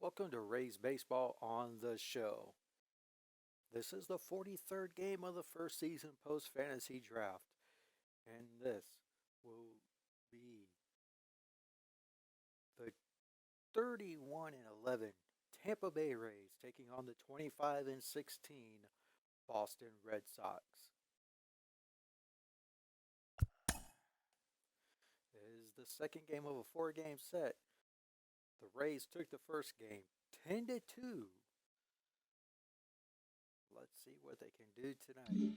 Welcome to Rays Baseball on the show. This is the 43rd game of the first season post fantasy draft, and this will be the 31 and 11 Tampa Bay Rays taking on the 25 and 16 Boston Red Sox. It is the second game of a four-game set. The Rays took the first game 10-2. Let's see what they can do tonight.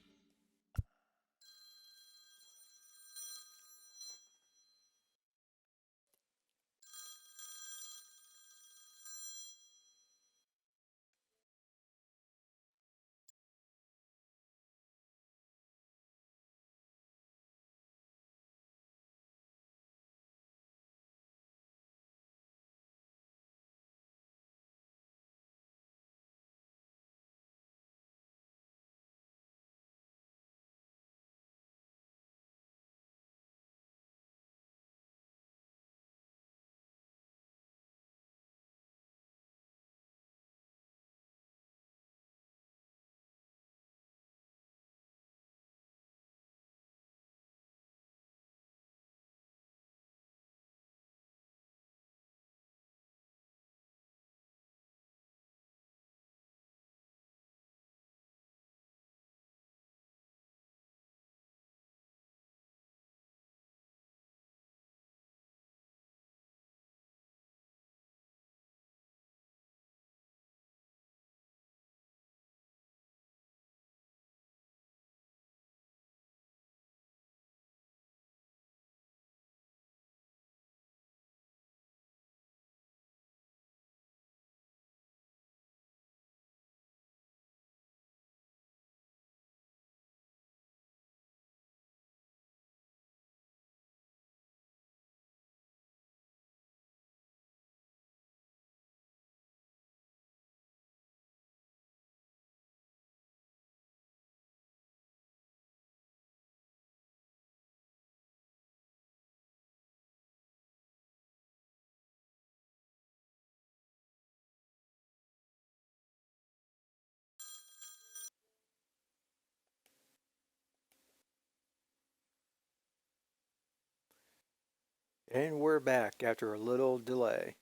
And we're back after a little delay.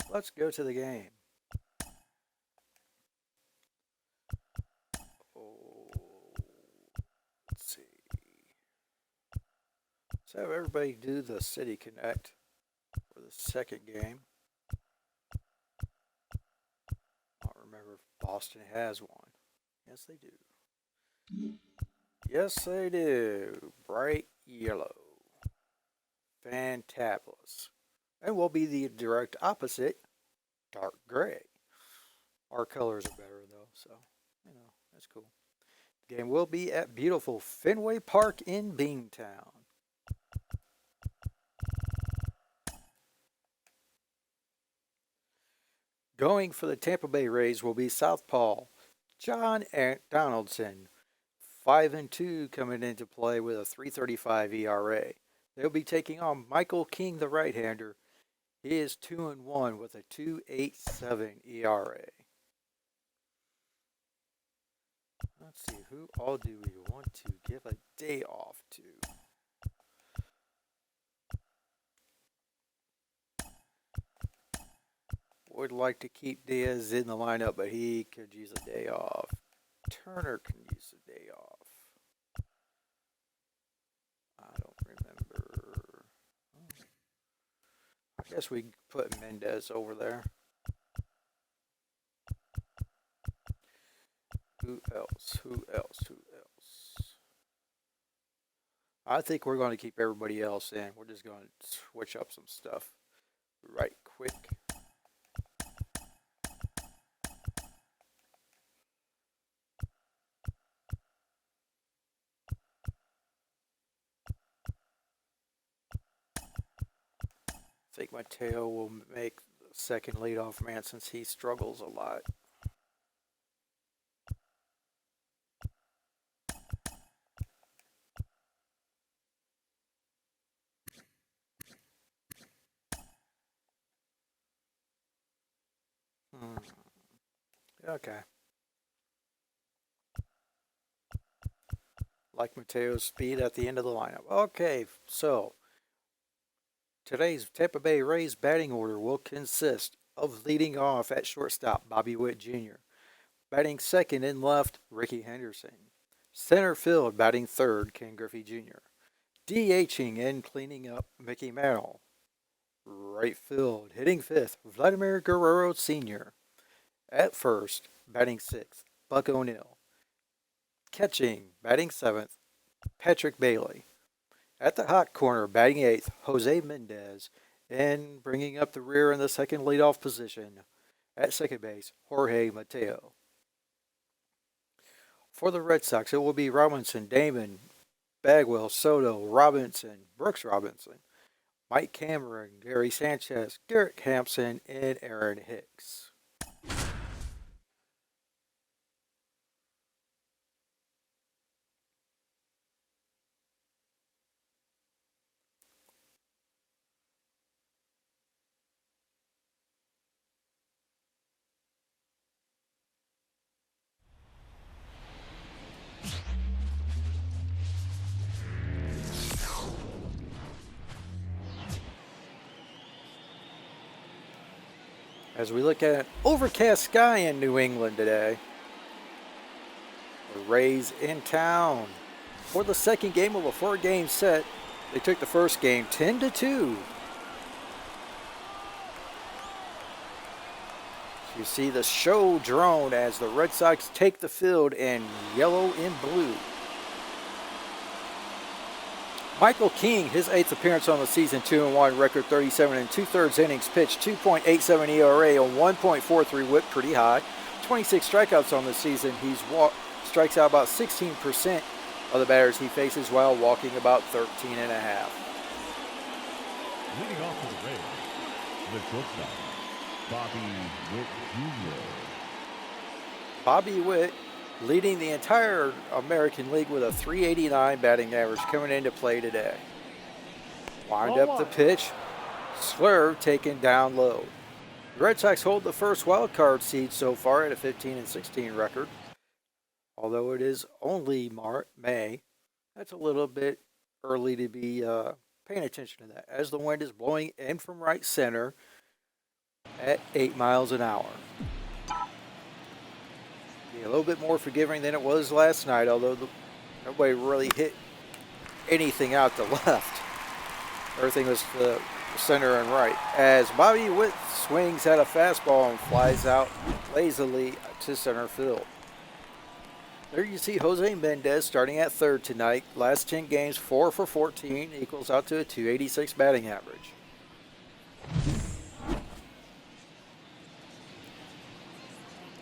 Let's go to the game. Oh, let's see. Let's have everybody do the City Connect for the second game. I don't remember if Boston has one. Yes, they do. Yes, they do. Bright yellow. Fantabulous. And we'll be the direct opposite, dark gray. Our colors are better though, so, that's cool. The game will be at beautiful Fenway Park in Beantown. Going for the Tampa Bay Rays will be Southpaw John Donaldson, 5-2 coming into play with a 3.35 ERA. They'll be taking on Michael King, the right-hander. He is 2-1 with a 2.87 ERA. Let's see, who all do we want to give a day off to? Would like to keep Diaz in the lineup, but he could use a day off. Turner can use a day off. I don't remember. I guess we put Mendez over there. Who else? Who else? Who else? I think we're going to keep everybody else in. We're just going to switch up some stuff right quick. I think Mateo will make the second leadoff man since he struggles a lot. Okay. Like Mateo's speed at the end of the lineup. Okay, so today's Tampa Bay Rays batting order will consist of leading off at shortstop Bobby Witt Jr., batting second and left Ricky Henderson, center field batting third Ken Griffey Jr., DHing and cleaning up Mickey Mantle, right field hitting fifth Vladimir Guerrero Sr., at first batting sixth Buck O'Neill, catching batting seventh Patrick Bailey. At the hot corner, batting eighth, Jose Mendez, and bringing up the rear in the second leadoff position, at second base, Jorge Mateo. For the Red Sox, it will be Robinson, Damon, Bagwell, Soto, Robinson, Brooks Robinson, Mike Cameron, Gary Sanchez, Garrett Hampson, and Aaron Hicks. As we look at an overcast sky in New England today, the Rays in town for the second game of a 4-game set. They took the first game 10-2. You see the show drone as the Red Sox take the field in yellow and blue. Michael King, his 8th appearance on the season, 2-1, record 37 2/3 innings pitched, 2.87 ERA on 1.43 WHIP, pretty high. 26 strikeouts on the season. Strikes out about 16% of the batters he faces while walking about 13.5. Leading off for the Rays, the shortstop, Bobby Witt Jr. Bobby Witt leading the entire American League with a .389 batting average coming into play today. Wind up the pitch. Slurve taken down low. The Red Sox hold the first wild card seed so far at a 15-16 record. Although it is only May, that's a little bit early to be paying attention to that, as the wind is blowing in from right center at 8 miles an hour. Be a little bit more forgiving than it was last night, although nobody really hit anything out to left. Everything was to center and right. As Bobby Witt swings at a fastball and flies out lazily to center field. There you see Jose Mendez starting at third tonight. Last 10 games, 4 for 14, equals out to a .286 batting average.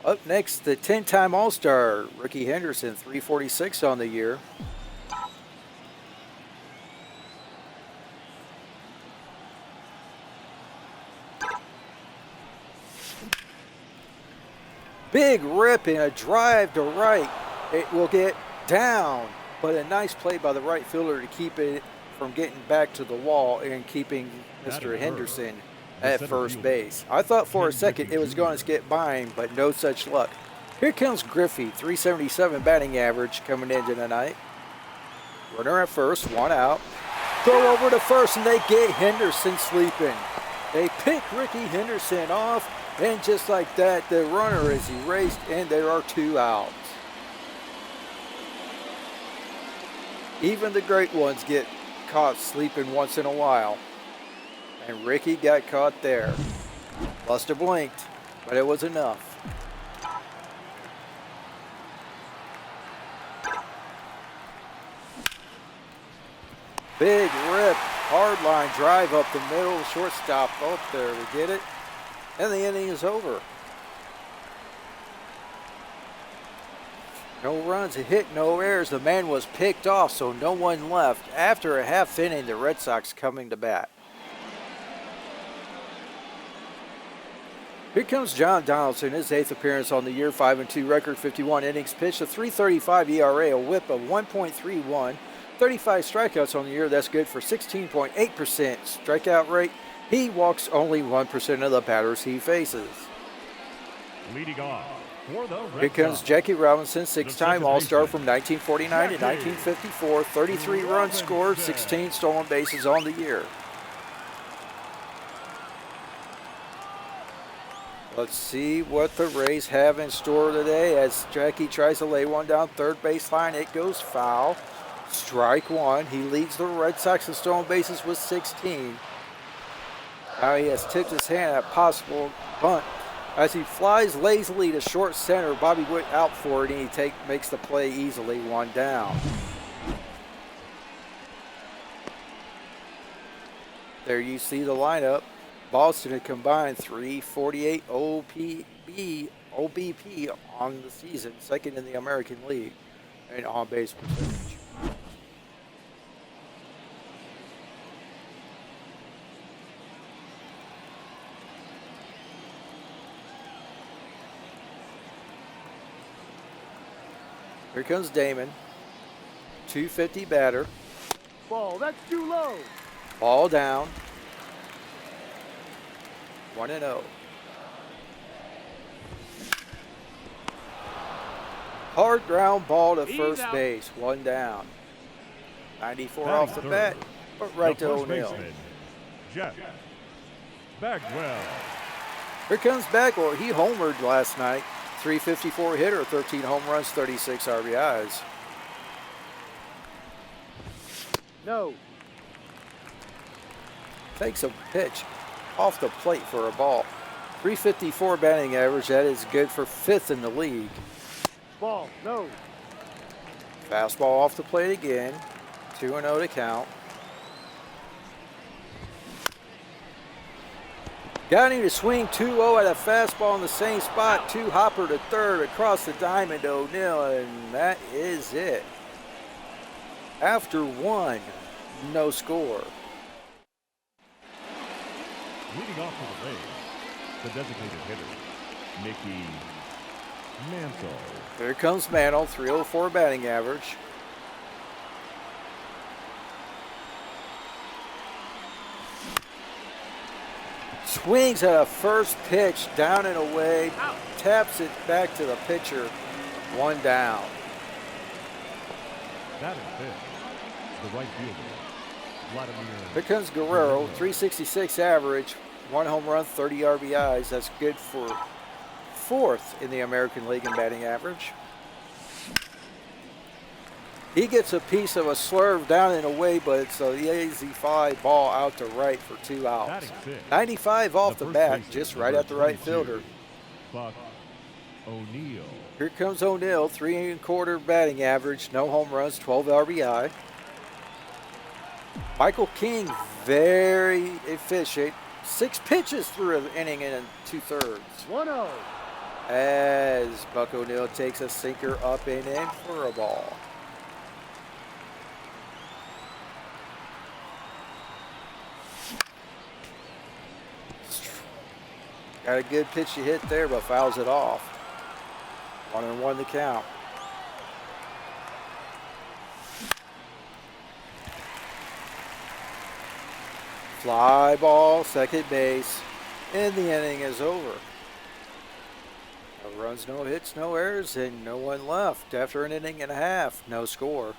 Up next, the 10-time All-Star, Ricky Henderson, .346 on the year. Big rip and a drive to right. It will get down, but a nice play by the right fielder to keep it from getting back to the wall and keeping Mr. Henderson at first base. I thought for a second it was going to skip by him, but no such luck. Here comes Griffey, .377 batting average coming into tonight. Runner at first, one out. Throw over to first, and they get Henderson sleeping. They pick Ricky Henderson off, and just like that, the runner is erased, and there are 2 outs. Even the great ones get caught sleeping once in a while. And Ricky got caught there. Must have blinked, but it was enough. Big rip, hard line drive up the middle, shortstop up there to get it. And the inning is over. No runs, a hit, no errors. The man was picked off, so no one left. After a half inning, the Red Sox coming to bat. Here comes John Donaldson, his 8th appearance on the year, 5-2 record, 51 innings pitched, a .335 ERA, a WHIP of 1.31, 35 strikeouts on the year. That's good for 16.8% strikeout rate. He walks only 1% of the batters he faces. Leading off, for the Here Red comes Sox. Jackie Robinson, six-time second All-Star baseman, from 1949 to Jackie 1954. 33 runs scored, 16 stolen bases on the year. Let's see what the Rays have in store today as Jackie tries to lay one down third baseline. It goes foul. Strike one. He leads the Red Sox in stolen bases with 16. Now he has tipped his hand at possible bunt. As he flies lazily to short center, Bobby Witt out for it, and he makes the play easily, one down. There you see the lineup. Boston had combined 348 OBP on the season, second in the American League in on-base percentage. Here comes Damon. 250 batter. Ball, that's too low. Ball down. 1-0. Hard ground ball to first base. One down. 94 off the bat, but right to O'Neill. Jeff Bagwell. Here comes Bagwell. He homered last night. 354 hitter, 13 home runs, 36 RBIs. No. Takes a pitch off the plate for a ball. 354 batting average. That is good for fifth in the league. Ball, no. Fastball off the plate again. 2-0 to count. Got him to swing 2-0 at a fastball in the same spot. Two hopper to third across the diamond to O'Neill, and that is it. After one, no score. Leading off for the Rays, the designated hitter, Mickey Mantle. Here comes Mantle, 304 batting average. Swings at a first pitch, down and away, taps it back to the pitcher, one down. That is fifth, the right fielder, Vladimir. Here comes Guerrero, 366 average, one home run, 30 RBIs. That's good for fourth in the American League in batting average. He gets a piece of a slurve down and away, but it's a lazy fly ball out to right for 2 outs. 95 off the bat, just right at the right fielder. Buck O'Neill. Here comes O'Neill, 3 1/4 batting average, no home runs, 12 RBI. Michael King, very efficient. 6 pitches through an inning and 2/3. 1-0. As Buck O'Neill takes a sinker up and in for a ball. Got a good pitch to hit there, but fouls it off. 1-1 the count. Fly ball, second base, and the inning is over. No runs, no hits, no errors, and no one left after an inning and a half. No score.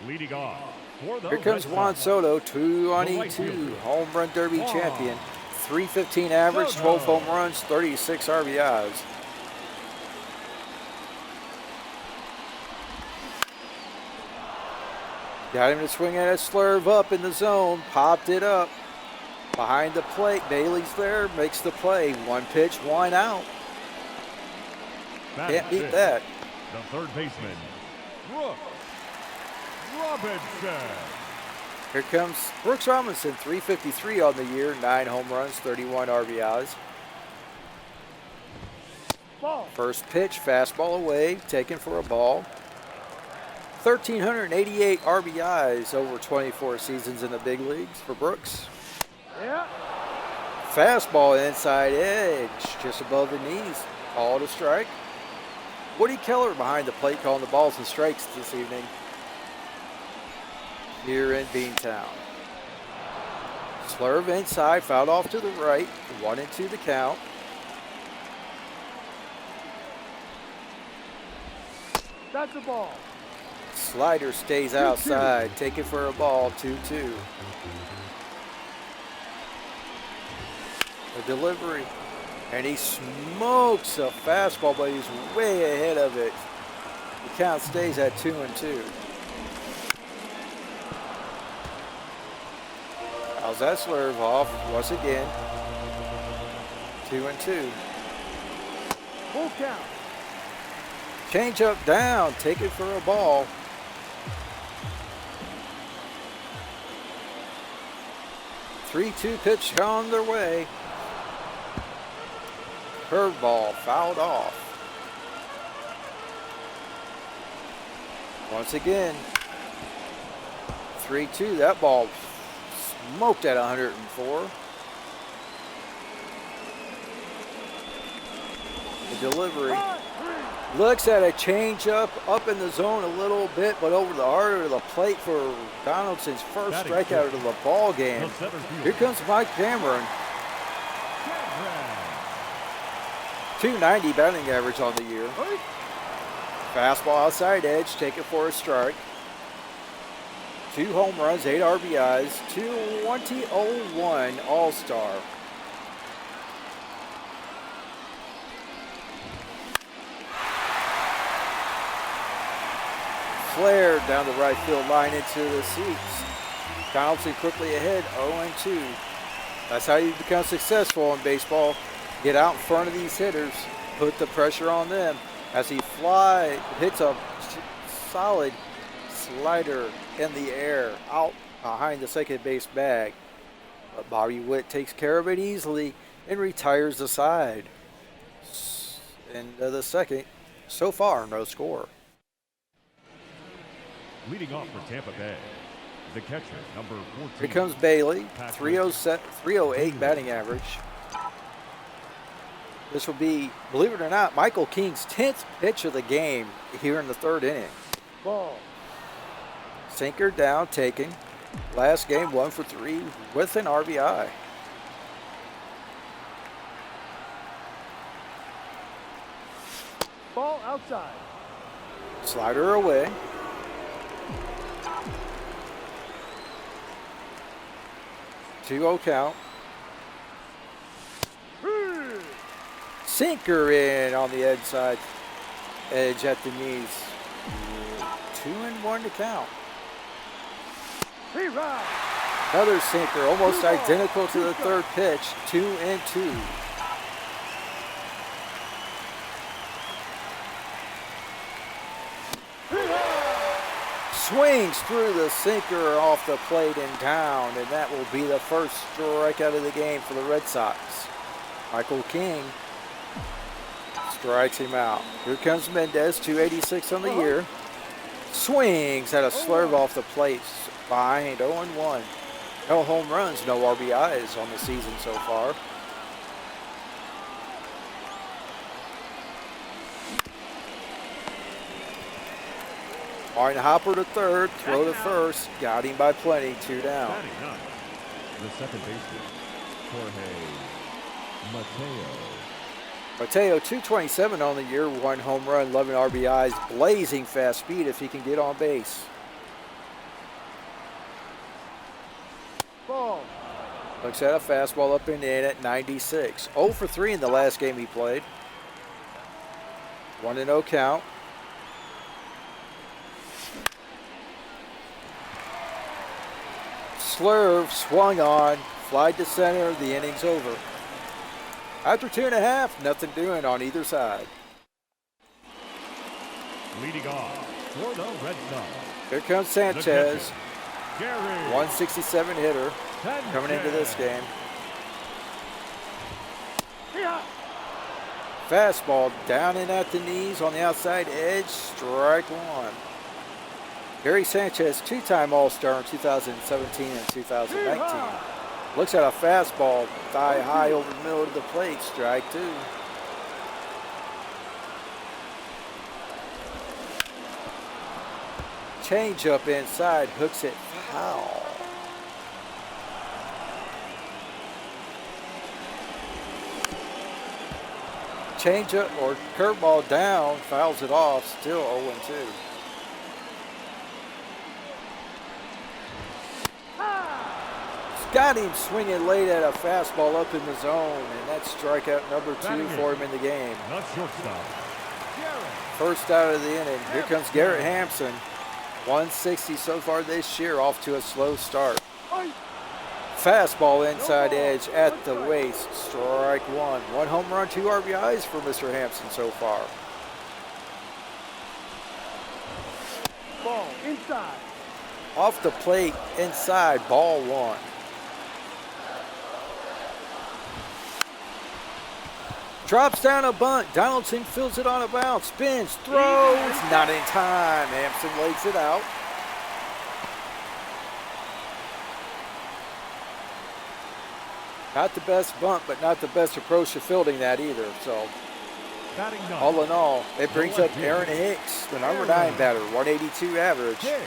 Leading off for the Here comes Red Juan Sox. Soto, 2 on The right 2, fielder, home run derby Juan champion. 315 average, 12 Soto. home runs, 36 RBIs. Got him to swing at a slurve up in the zone, popped it up. Behind the plate, Bailey's there, makes the play. One pitch, one out. That Can't is beat it. that. The third baseman, Brooks Robinson. Here comes Brooks Robinson, 353 on the year, 9 home runs, 31 RBIs. Ball. First pitch, fastball away, taken for a ball. 1,388 RBIs over 24 seasons in the big leagues for Brooks. Yeah. Fastball inside edge, just above the knees. Called a strike. Woody Keller behind the plate calling the balls and strikes this evening here in Beantown. Slurve inside, fouled off to the right. 1-2 the count. That's a ball. Slider stays outside. Take it for a ball. 2-2. The delivery. And he smokes a fastball, but he's way ahead of it. The count stays at 2-2. How's that slurve off once again? 2-2. Full count. Change up down. Take it for a ball. Three-two pitch on their way. Curveball fouled off. Once again, 3-2. That ball smoked at 104. The delivery. Looks at a changeup up in the zone a little bit, but over the heart of the plate for Donaldson's first strikeout of the ball game. Here comes Mike Cameron. 290 batting average on the year. Fastball outside edge, take it for a strike. 2 home runs, 8 RBIs, 2001 All-Star. Flared down the right field line into the seats. Donaldson quickly ahead, 0-2. That's how you become successful in baseball. Get out in front of these hitters, put the pressure on them. As he hits a solid slider in the air out behind the second base bag. But Bobby Witt takes care of it easily and retires the side. Into the second, so far no score. Leading off for Tampa Bay, the catcher, number 14. Here comes Bailey, 308 batting average. This will be, believe it or not, Michael King's 10th pitch of the game here in the third inning. Ball. Sinker down, taken. Last game, 1 for 3 with an RBI. Ball outside. Slider away. Two-0 count. Sinker in on the edge at the knees. 2-1 to count. Another sinker, almost identical to the third pitch. 2-2. Swings through the sinker off the plate and down, and that will be the first strikeout of the game for the Red Sox. Michael King strikes him out. Here comes Mendez, 286 on the year. Swings at a slurve off the plate behind 0-1. No home runs, no RBIs on the season so far. Martin Hopper to third, throw to first, got him by plenty, 2 down. Batting ninth, the second baseman, Jorge Mateo. Mateo, 227 on the year, 1 home run, 11 RBIs, blazing fast speed if he can get on base. Ball. Looks at a fastball up and in at 96. 0 for 3 in the last game he played. 1-0 count. Slurve swung on, flied to center, the inning's over. After 2.5, nothing doing on either side. Leading off for the Red Sox. Here comes Sanchez, Gary 167 hitter coming into this game. Fastball down in at the knees on the outside edge, strike 1. Gary Sanchez, 2-time All-Star in 2017 and 2019. Looks at a fastball, thigh high over the middle of the plate, strike 2. Change up inside, hooks it foul. Changeup or curveball down, fouls it off, still 0-2. Got him swinging late at a fastball up in the zone, and that's strikeout number 2 for him in the game. Not shortstop. First out of the inning. Here comes Garrett Hampson. 160 so far this year, off to a slow start. Fastball inside edge at the waist, strike 1. 1 home run, 2 RBIs for Mr. Hampson so far. Ball inside. Off the plate, inside, ball 1. Drops down a bunt. Donaldson fills it on a bounce. Spins, throws, not in time. Hampson legs it out. Not the best bunt, but not the best approach to fielding that either. So, all in all, it brings up Aaron Hicks, the number 9 batter, 182 average. Even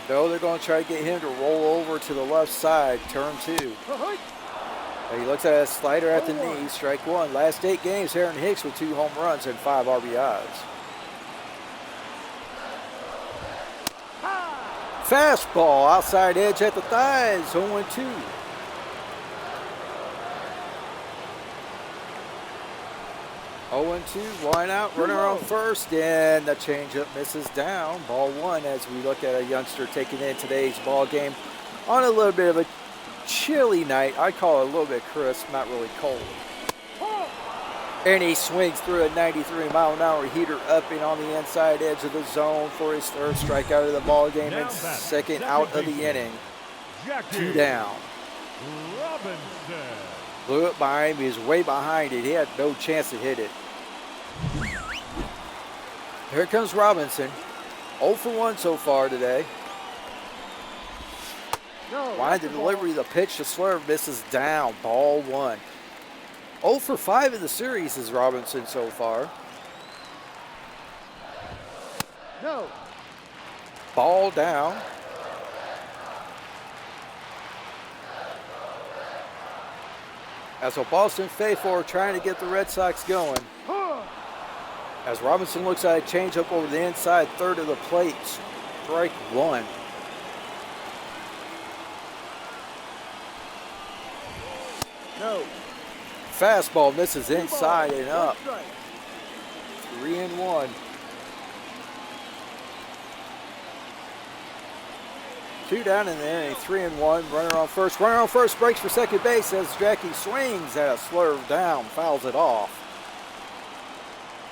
though they're going to try to get him to roll over to the left side, turn 2. He looks at a slider at the knee, strike 1. Last 8 games, Aaron Hicks with 2 home runs and 5 RBIs. Fastball, outside edge at the thighs, 0-2. One out, runner on first, and the changeup misses down. Ball 1 as we look at a youngster taking in today's ball game on a little bit of a chilly night. I call it a little bit crisp, not really cold. And he swings through a 93-mile-an-hour heater up and on the inside edge of the zone for his 3rd strikeout of the ball game and 2nd out of the inning. 2 down. Blew it by him. He was way behind it. He had no chance to hit it. Here comes Robinson. 0 for 1 so far today. Line to delivery, the pitch to Slurve misses down. Ball 1. 0 for 5 in the series is Robinson so far. Ball down. As a Boston faithful are trying to get the Red Sox going. As Robinson looks at a changeup over the inside 3rd of the plate. Strike 1. Fastball misses inside and up. 3-1. 2 down in the inning, 3-1. Runner on first. Runner on first breaks for second base as Jackie swings at a slurve down, fouls it off.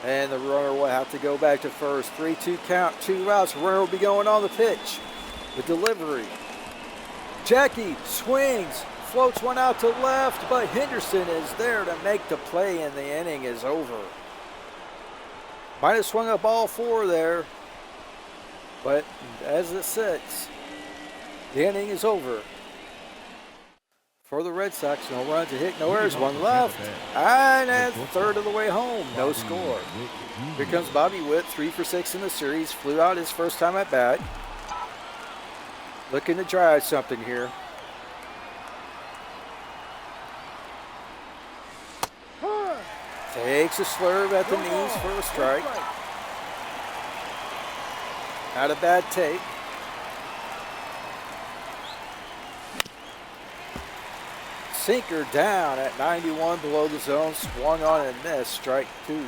And the runner will have to go back to first. 3-2 count, 2 outs. Runner will be going on the pitch. The delivery. Jackie swings. Floats one out to left, but Henderson is there to make the play, and the inning is over. Might have swung a ball 4 there, but as it sits, the inning is over. For the Red Sox, no runs to hit, no errors, 1 left, and that's 3rd of the way home, no score. Here comes Bobby Witt, 3 for 6 in the series, flew out his first time at bat. Looking to drive something here. Takes a slurve at the knees for a strike. Not a bad take. Sinker down at 91 below the zone. Swung on and missed. Strike 2.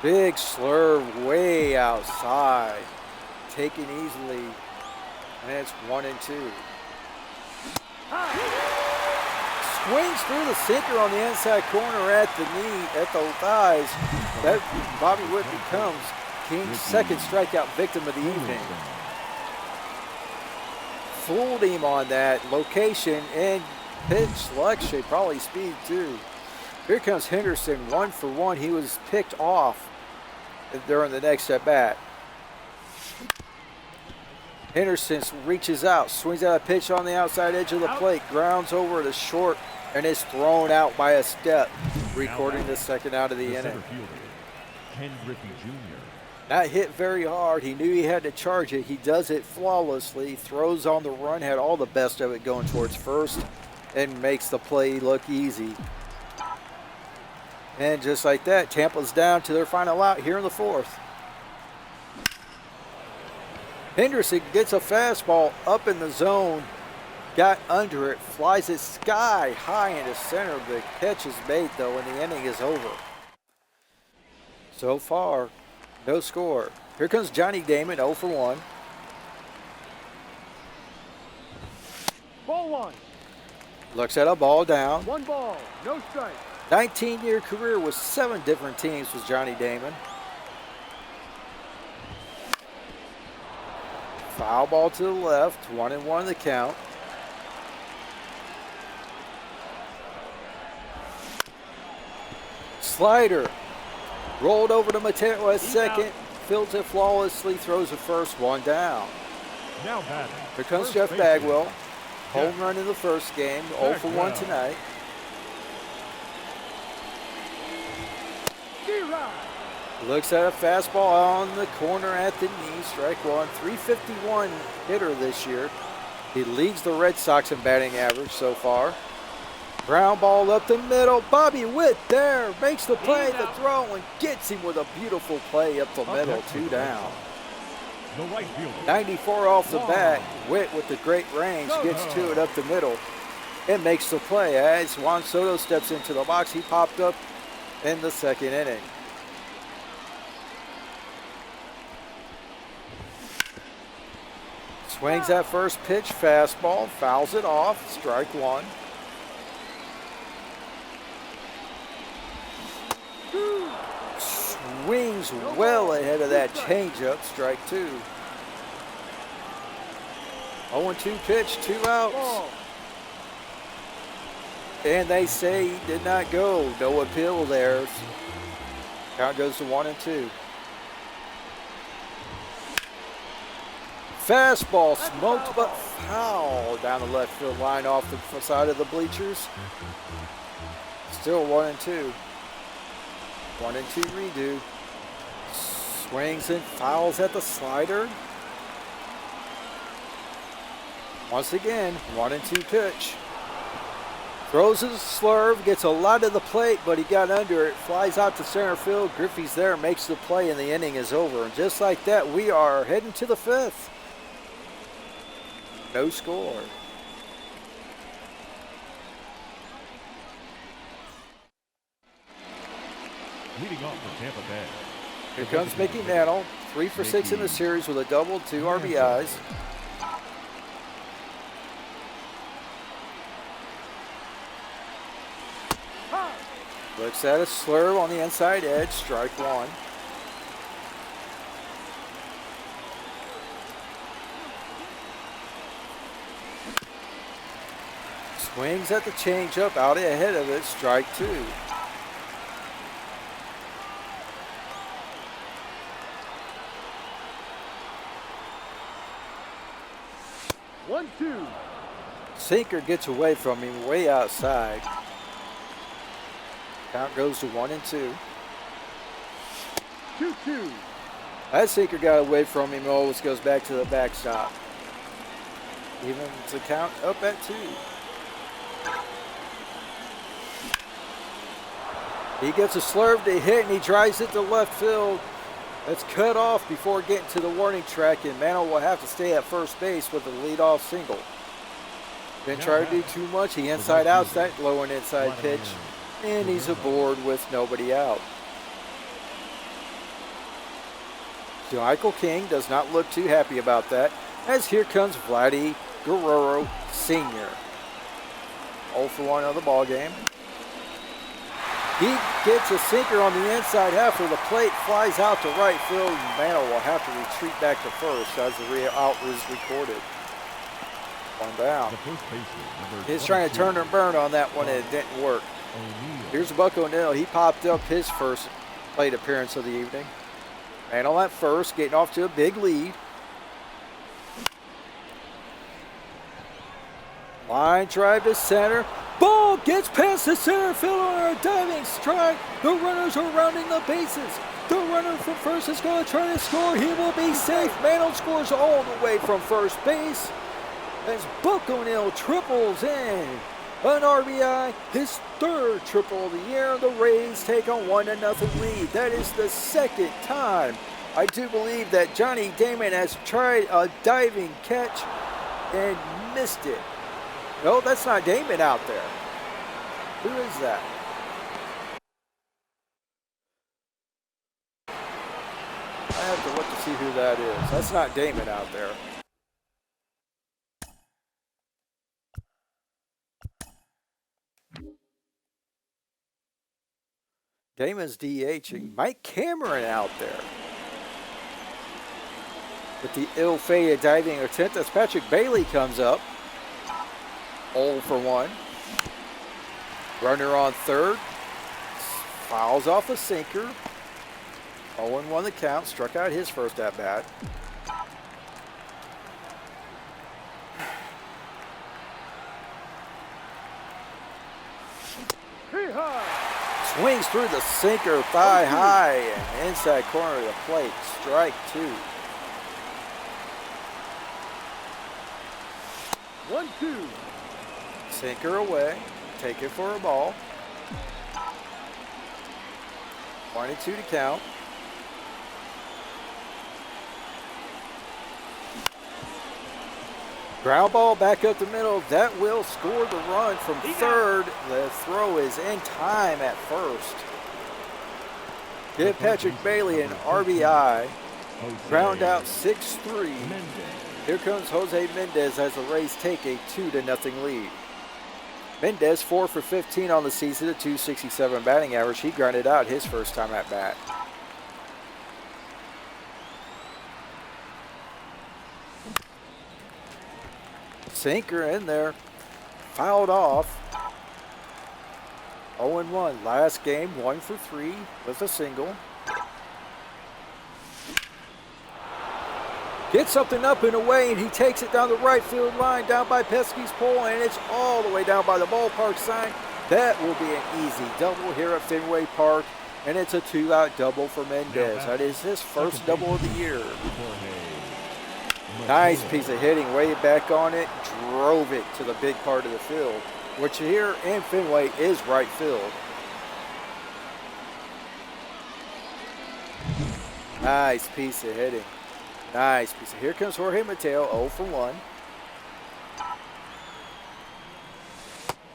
Big slurve way outside. Taken easily. And it's 1-2. Swings through the sinker on the inside corner at the knee, at the thighs. That Bobby Witt becomes King's 2nd strikeout victim of the evening. Fooled him on that location and pitch selection, probably speed too. Here comes Henderson, 1 for 1. He was picked off during the next at bat. Henderson reaches out, swings out a pitch on the outside edge of the plate, grounds over to short, and is thrown out by a step, recording the 2nd out of the inning. Not hit very hard. He knew he had to charge it. He does it flawlessly. Throws on the run, had all the best of it going towards first, and makes the play look easy. And just like that, Tampa's down to their final out here in the fourth. Henderson gets a fastball up in the zone, got under it, flies it sky high into center. The catch is made though, and the inning is over. So far, no score. Here comes Johnny Damon, 0 for 1. Ball one. Looks at a ball down. 1 ball, no strike. 19-year career with 7 different teams was Johnny Damon. Foul ball to the left, 1-1 the count. Slider rolled over to Mateo at second, fields it flawlessly, throws it first, 1 down. Now batting. Here comes First Jeff baseman. Bagwell. Home run in the first game, 0 for 1 tonight. Looks at a fastball on the corner at the knee, strike 1. 351 hitter this year. He leads the Red Sox in batting average so far. Ground ball up the middle. Bobby Witt there makes the play, the throw, and gets him with a beautiful play up the middle, 2 down. The right fielder. 94 off the bat. Witt with the great range gets to it up the middle and makes the play. As Juan Soto steps into the box, he popped up in the second inning. Swings that first pitch, fastball, fouls it off, strike 1. Swings well ahead of that changeup, strike 2. 0-2 pitch, 2 outs. And they say he did not go. No appeal there. Count goes to 1-2. Fastball smoked but foul down the left field line off the side of the bleachers. Still 1-2. 1-2 redo. Swings and fouls at the slider. Once again, 1-2 pitch. Throws his slurve, gets a lot of the plate, but he got under it. Flies out to center field. Griffey's there, makes the play, and the inning is over. And just like that, we are heading to the 5th. No score. Leading off for Tampa Bay. Here comes Mickey Mantle, 3 for 6 in the series with a double, 2 RBIs. Looks at a slurve on the inside edge, strike 1. Swings at the changeup, out ahead of it, strike 2. One, two. Sinker gets away from him way outside. Count goes to 1-2. 2-2. That sinker got away from him, always goes back to the backstop. Even to count up at 2. He gets a slurve to hit, and he drives it to left field. That's cut off before getting to the warning track, and Mantle will have to stay at first base with a leadoff single. Didn't try to do too much. He inside outs that low and inside pitch, and he's aboard with nobody out. Michael King does not look too happy about that, as here comes Vladdy Guerrero Sr. 0 for 1 on the ball game. He gets a sinker on the inside half of the plate, flies out to right field, and Mantle will have to retreat back to first as the out is recorded. 1 down. He's trying to turn and burn on that one, and it didn't work. Here's Buck O'Neill. He popped up his first plate appearance of the evening. Mantle at first, getting off to a big lead. Line drive to center. Ball gets past the center field on a diving strike. The runners are rounding the bases. The runner runner from first is going to try to score. He will be safe. Mantle scores all the way from first base as Buck O'Neill triples in an RBI, his third triple of the year. The Rays take a 1-0 lead. That is the second time I do believe that Johnny Damon has tried a diving catch and missed it. No, that's not Damon out there. Who is that? I have to look to see who that is. That's not Damon out there. Damon's DHing. Mike Cameron out there. With the ill-fated diving attempt as Patrick Bailey comes up. 0 for 1. Runner on third. Fouls off a sinker. 0-1 the count. Struck out his first at-bat. Swings through the sinker, thigh high, and inside corner of the plate. Strike 2. 1-2. Sinker away. Take it for a ball. 1-2 to count. Ground ball back up the middle. That will score the run from third. The throw is in time at first. Give Patrick Bailey an RBI. Ground out 6-3. Here comes Jose Mendez as the Rays take a 2-0 lead. Mendez 4 for 15 on the season, a .267 batting average. He grounded out his first time at bat. Sinker in there, fouled off. 0-1. Last game, 1 for 3 with a single. Gets something up and away, and he takes it down the right field line, down by Pesky's pole, and it's all the way down by the ballpark sign. That will be an easy double here at Fenway Park, and it's a 2-out double for Mendez. That is his first double of the year. Nice piece of hitting, way back on it, drove it to the big part of the field, which here in Fenway is right field. Nice piece of hitting. Nice piece. Here comes Jorge Mateo, 0 for 1.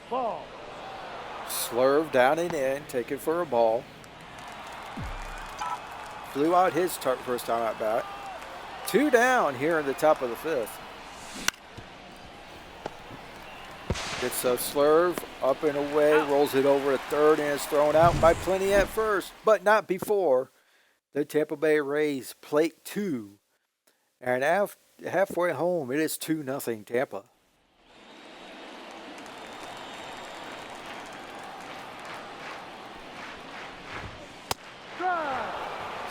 Ball. Slurve down and in, taken for a ball. Flew out his first time at bat. 2 down here in the top of the 5th. Gets a slurve up and away, rolls it over to third, and is thrown out by Plenty at first, but not before the Tampa Bay Rays plate 2. And halfway home, it is 2-0 Tampa.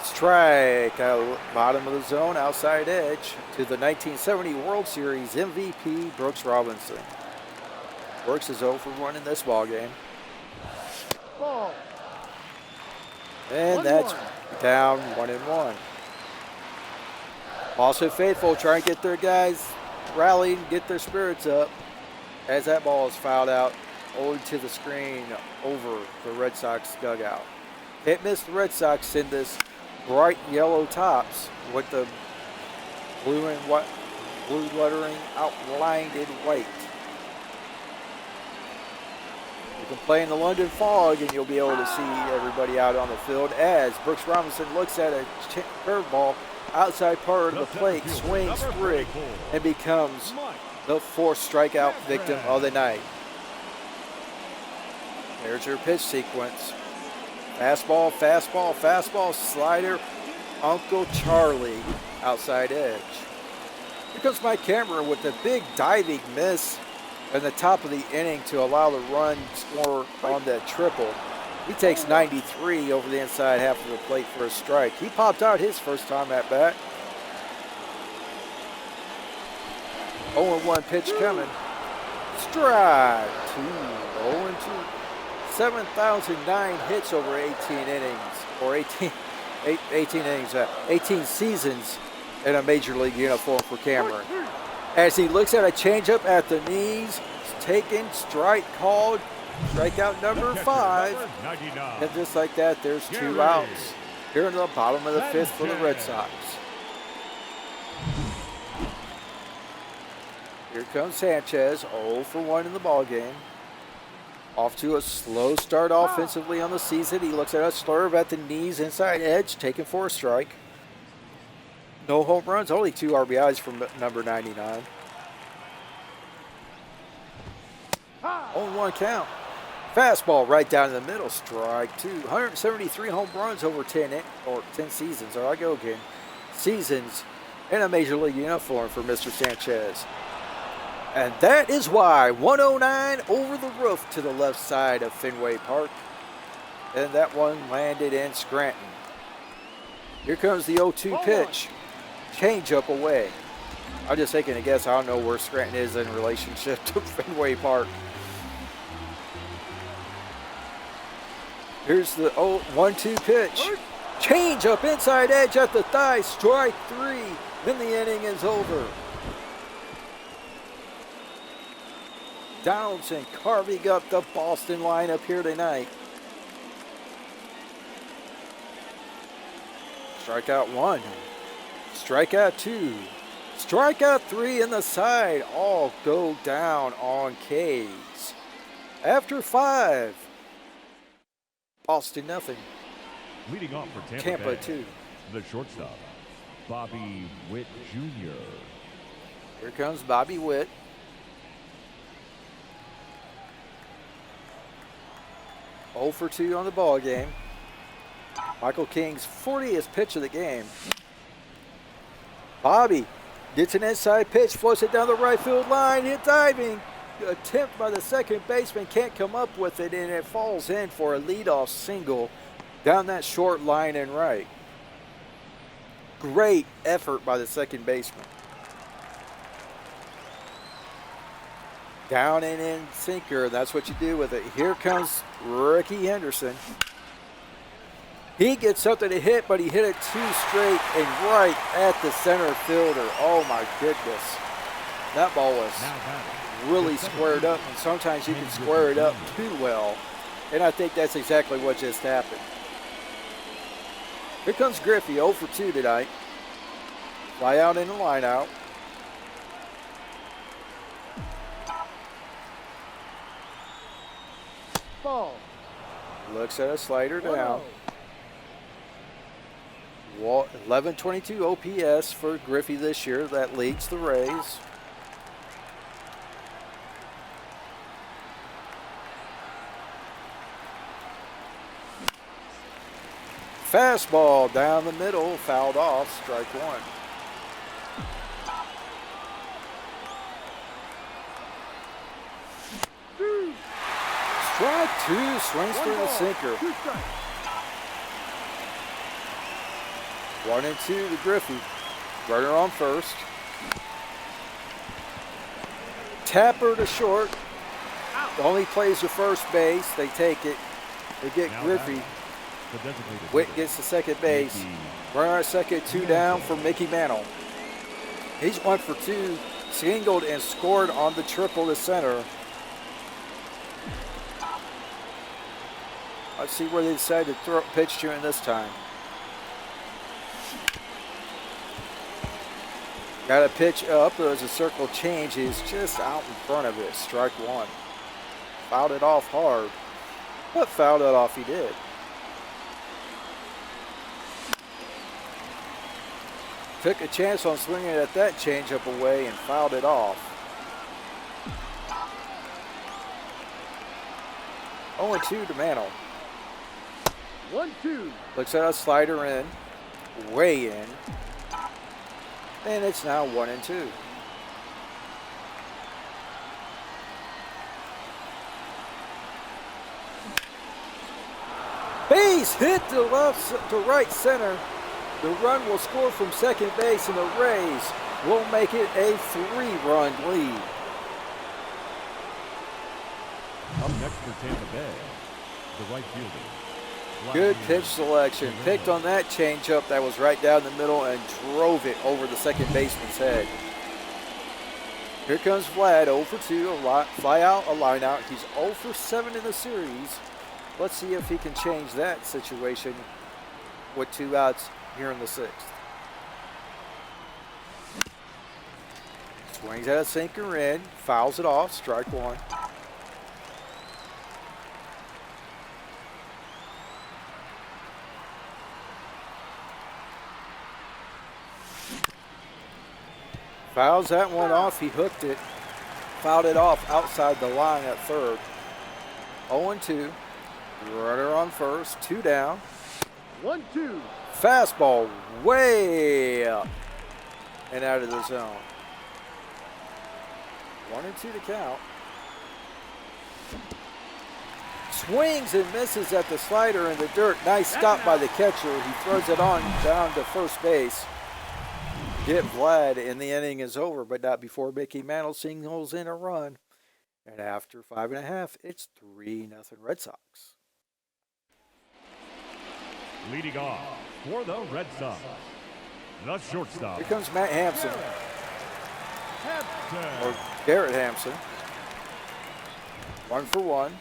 Strike out bottom of the zone, outside edge to the 1970 World Series MVP Brooks Robinson. Brooks is 0 for 1 in this ball game. Ball. And that's down 1-1. Also faithful, try and get their guys rallied and get their spirits up as that ball is fouled out over to the screen over the Red Sox dugout. Can't miss the Red Sox in this bright yellow tops with the blue and white, blue lettering outlined in white. You can play in the London fog and you'll be able to see everybody out on the field as Brooks Robinson looks at a curveball outside part of the plate, swings through it, and becomes the 4th strikeout victim of the night. There's your pitch sequence. Fastball, fastball, fastball, slider, Uncle Charlie, outside edge. Here comes Mike Cameron with a big diving miss in the top of the inning to allow the run score on that triple. He takes 93 over the inside half of the plate for a strike. He popped out his first time at bat. 0-1 pitch coming. Strike 2, 0-2. 7,009 hits over 18 innings, or 18 innings, 18 seasons in a major league uniform for Cameron. As he looks at a changeup at the knees, taken, strike called, strikeout number 5. 99. And just like that, there's 2 outs here in the bottom of the 5th for the Red Sox. Here comes Sanchez, 0 for 1 in the ballgame. Off to a slow start offensively on the season. He looks at a slurve at the knees, inside edge, taken for a strike. No home runs, only 2 RBIs from number 99. 0-1 count. Fastball right down in the middle, strike 2. 173 home runs over 10 seasons. There I go again. Seasons in a major league uniform for Mr. Sanchez. And that is why 109 over the roof to the left side of Fenway Park. And that one landed in Scranton. Here comes the 0-2 pitch. Change up away. I'm just taking a guess. I don't know where Scranton is in relationship to Fenway Park. Here's the 1-2 pitch. Change up inside edge at the thigh. Strike 3. Then the inning is over. Donaldson carving up the Boston lineup here tonight. Strikeout 1. Strikeout 2. Strikeout 3 in the side. All go down on K's. After 5. Boston nothing. Leading off for Tampa Bay, 2. the shortstop, Bobby Witt Jr. Here comes Bobby Witt. Oh for 2 on the ball game. Michael King's 40th pitch of the game. Bobby gets an inside pitch, floats it down the right field line, hit diving. Attempt by the second baseman, can't come up with it, and it falls in for a leadoff single down that short line and right. Great effort by the second baseman. Down and in sinker, that's what you do with it. Here comes Ricky Henderson. He gets something to hit, but he hit it too straight and right at the center fielder. Oh my goodness. That ball was really squared up, and sometimes you can square it up too well. And I think that's exactly what just happened. Here comes Griffey, 0 for 2 tonight. Fly out in the line out. Ball. Looks at a slider down. 1122 OPS for Griffey this year. That leads the Rays. Fastball down the middle, fouled off, strike 1. Strike 2, swings through the sinker. 1-2 to Griffey. Runner on first. Tapper to short. Only plays the first base. They take it. They get Griffey. Witt gets to second base. Runner at second, 2 down for Mickey Mantle. He's 1 for 2. Singled and scored on the triple to center. Let's see where they decide to pitch to him this time. Got a pitch up. There's a circle change. He's just out in front of it. Strike 1. Fouled it off hard, but fouled it off he did. Took a chance on swinging at that changeup away and fouled it off. 0-2 to Mantle. 1-2. Looks at a slider in, way in, and it's now 1-2. Base hit to left to right center. The run will score from second base, and the Rays will make it a 3-run lead. Up next for Tampa Bay, the right fielder, Good pitch selection. Picked on that changeup that was right down the middle and drove it over the second baseman's head. Here comes Vlad, 0 for 2, fly out, a line out. He's 0 for 7 in the series. Let's see if he can change that situation with 2 outs here in the 6th. Swings at a sinker in, fouls it off, strike 1. Fouls that one off, he hooked it, fouled it off outside the line at third. 0-2, runner on first, 2 down. 1-2. Fastball way up and out of the zone. 1-2 to count. Swings and misses at the slider in the dirt. Nice stop by the catcher. He throws it on down to first base. Get Vlad, and the inning is over, but not before Mickey Mantle singles in a run. And after 5.5, it's 3-0 Red Sox. Leading off for the Red Sox, the shortstop. Here comes Matt Hampson, or Garrett Hampson. 1 for 1.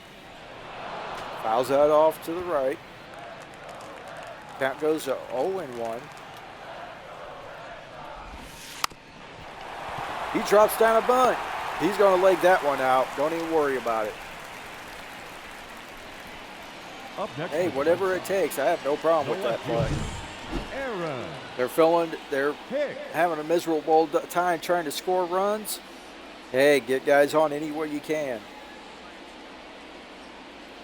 Fouls that off to the right. Count goes to 0-1. He drops down a bunt. He's going to leg that one out. Don't even worry about it. Up next, Hey, whatever it takes. I have no problem with that play. Aaron They're Hicks. having a miserable time trying to score runs. Hey, get guys on anywhere you can.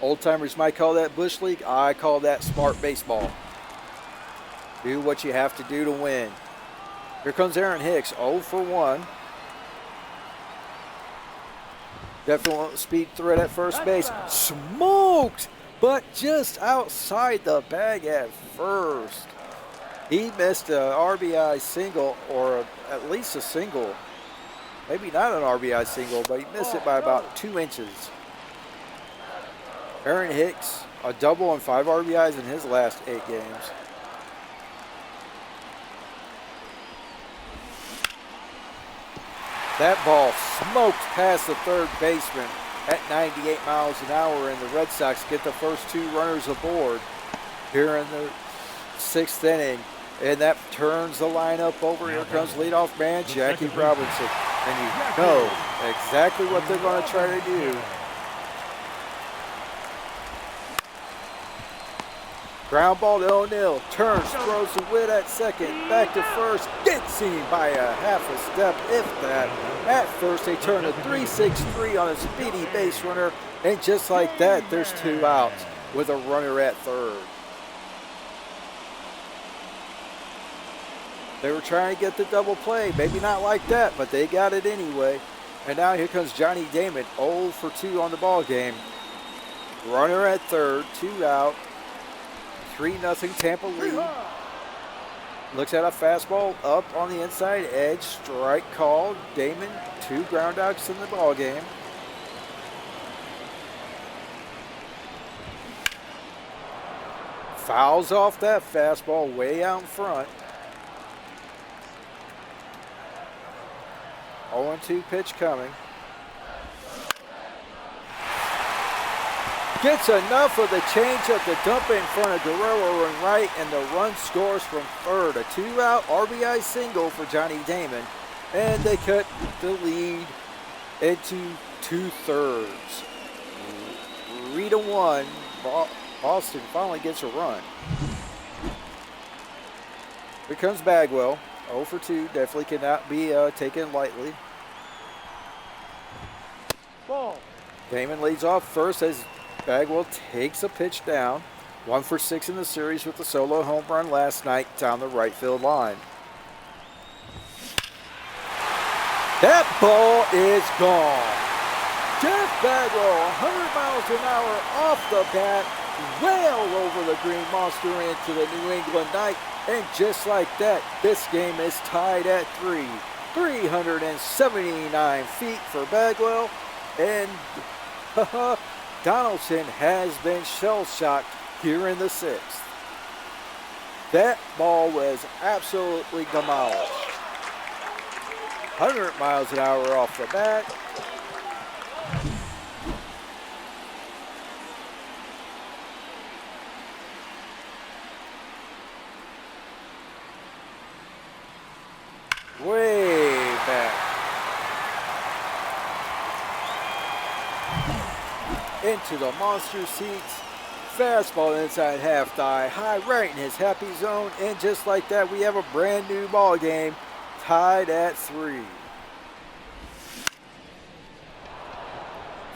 Old timers might call that bush league. I call that smart baseball. Do what you have to do to win. Here comes Aaron Hicks, 0 for 1. Definitely speed threat at first base. Smoked, but just outside the bag at first. He missed a RBI single, or at least a single. Maybe not an RBI single, but he missed it by about 2 inches. Aaron Hicks, a double and 5 RBIs in his last 8 games. That ball smoked past the third baseman at 98 miles an hour, and the Red Sox get the first 2 runners aboard here in the 6th inning. And that turns the lineup over. Here comes leadoff man Jackie Robinson. And you know exactly what they're going to try to do. Ground ball to O'Neill. Turns, throws the wit at second. Back to first. Gets him by a half a step, if that. At first, they turn a 3-6-3 on a speedy base runner. And just like that, there's 2 outs with a runner at third. They were trying to get the double play. Maybe not like that, but they got it anyway. And now here comes Johnny Damon, 0 for 2 on the ball game. Runner at third, 2 out. 3-0 Tampa lead. Looks at a fastball up on the inside edge. Strike called. Damon, 2 ground outs in the ball game. Fouls off that fastball way out in front. 0-2 pitch coming. Gets enough of the changeup to dump it in front of Guerrero and right, and the run scores from third. A 2-out RBI single for Johnny Damon, and they cut the lead into 2/3. 3-1. Boston finally gets a run. Here comes Bagwell, 0 for 2. Definitely cannot be taken lightly. Ball. Damon leads off first as Bagwell takes a pitch down. 1 for 6 in the series with the solo home run last night down the right field line. That ball is gone. Jeff Bagwell, 100 miles an hour off the bat, well over the Green Monster into the New England night. And just like that, this game is tied at 3. 379 feet for Bagwell. And Donaldson has been shell-shocked here in the 6th. That ball was absolutely demolished. 100 miles an hour off the bat. Way back. Into the monster seats. Fastball inside half thigh, high right in his happy zone, and just like that, we have a brand new ball game, tied at 3.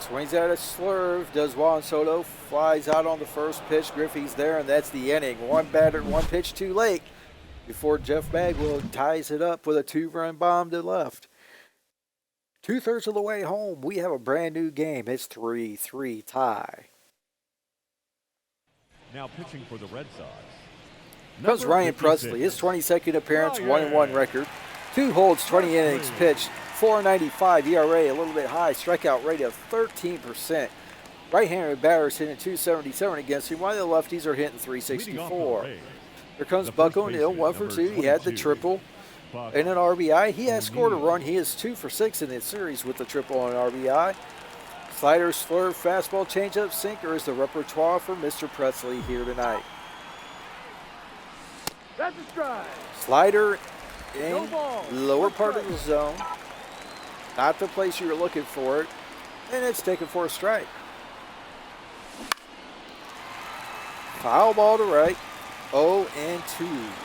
Swings at a slurve, does Juan Soto, flies out on the first pitch. Griffey's there, and that's the inning. One batter, one pitch too late before Jeff Bagwell ties it up with a 2-run bomb to left. 2/3 of the way home, we have a brand new game. It's 3-3 tie. Now pitching for the Red Sox. Comes Ryan Presley, his 22nd appearance, 1-1 record. 2 holds, 20 innings pitched, 4.95 ERA, a little bit high, strikeout rate of 13%. Right-handed batters hitting 277 against him, while the lefties are hitting 364. Here comes Buck O'Neill, 1 for 2. He had the triple and an RBI. He has scored a run. He is 2 for 6 in this series with the triple and RBI. Slider, slurve, fastball, changeup, sinker is the repertoire for Mr. Presley here tonight. That's a strike. Slider in lower part of the zone. Not the place you were looking for it. And it's taken for a strike. Foul ball to right. 0-2.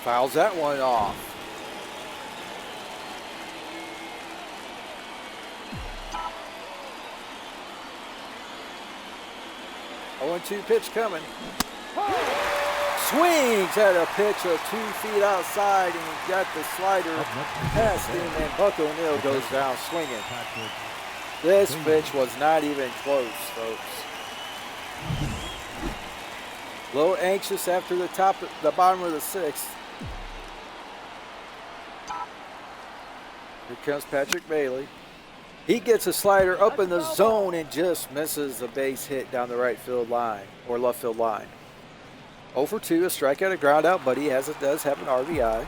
Fouls that one off. Oh, 0-2 pitch coming. Swings at a pitch of 2 feet outside, and he got the slider past him, and Buck O'Neill goes down swinging. This pitch was not even close, folks. A little anxious after the bottom of the 6th. Here comes Patrick Bailey. He gets a slider up in the zone and just misses a base hit down the right field line, or left field line. 0 for 2, a strikeout, a ground out, but he does have an RBI.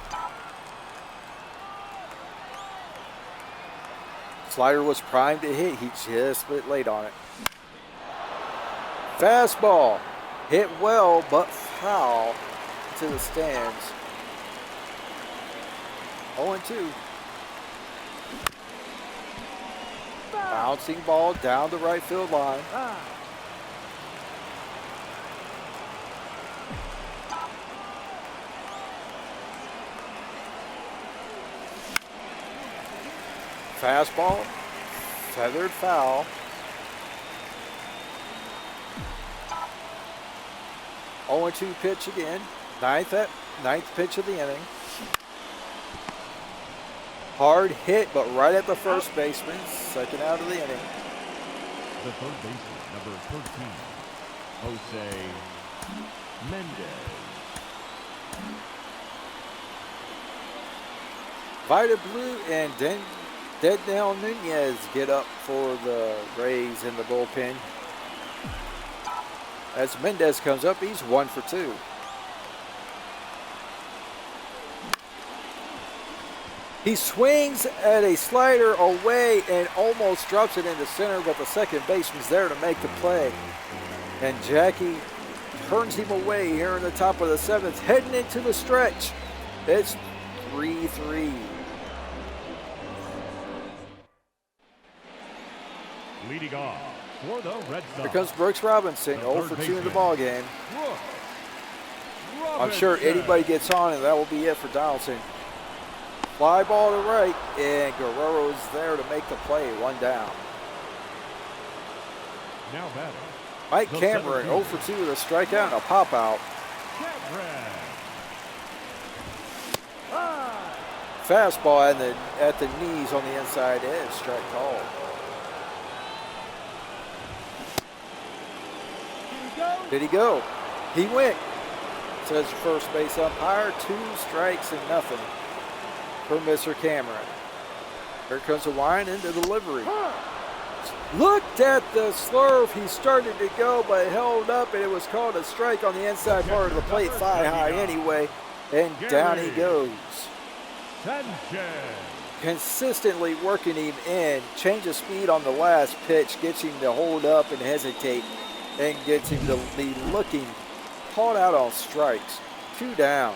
Slider was primed to hit. He just bit late on it. Fastball. Hit well, but foul to the stands. 0-2. Bouncing ball down the right field line. Fastball, feathered foul. 0-2 pitch again. Ninth pitch of the inning. Hard hit, but right at the first baseman. Second out of the inning. The third baseman, number 13, Jose Mendez. Vida Blue and Deadnell Nunez get up for the Rays in the bullpen. As Mendez comes up, he's 1 for 2. He swings at a slider away and almost drops it into center, but the second baseman's there to make the play. And Jackie turns him away here in the top of the 7th, heading into the stretch. It's 3-3. Leading off for the Red Sox. Here comes Brooks Robinson, 0 for 2 in the ball game. I'm sure anybody gets on, and that will be it for Donaldson. Fly ball to right, and Guerrero's there to make the play. 1 down. Now batting. Mike Cameron, 0 for 2 with a strikeout and a pop out. Fastball at the knees on the inside edge, strike called. Did he go? He went, says the first base umpire. 2 strikes and nothing. for Mr. Cameron. Here comes the wind into the delivery. Looked at the slurve. He started to go, but held up, and it was called a strike on the inside part of the plate, thigh high anyway. And down he goes. Consistently working him in. Change of speed on the last pitch gets him to hold up and hesitate, and gets him to be looking, caught out on strikes. 2 down.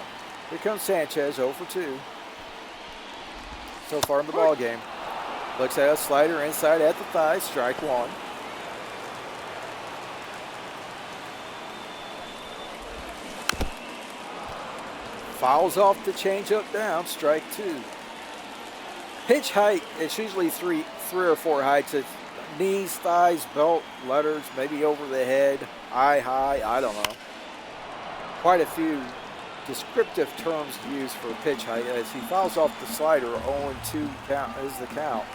Here comes Sanchez, 0 for 2. So far in the ball game. Looks at a slider inside at the thigh, strike 1. Fouls off the changeup down, strike 2. Pitch height, it's usually three or four heights. It's knees, thighs, belt, letters, maybe over the head, eye high, I don't know. Quite a few descriptive terms to use for pitch height. As he fouls off the slider, 0-2 count is the count.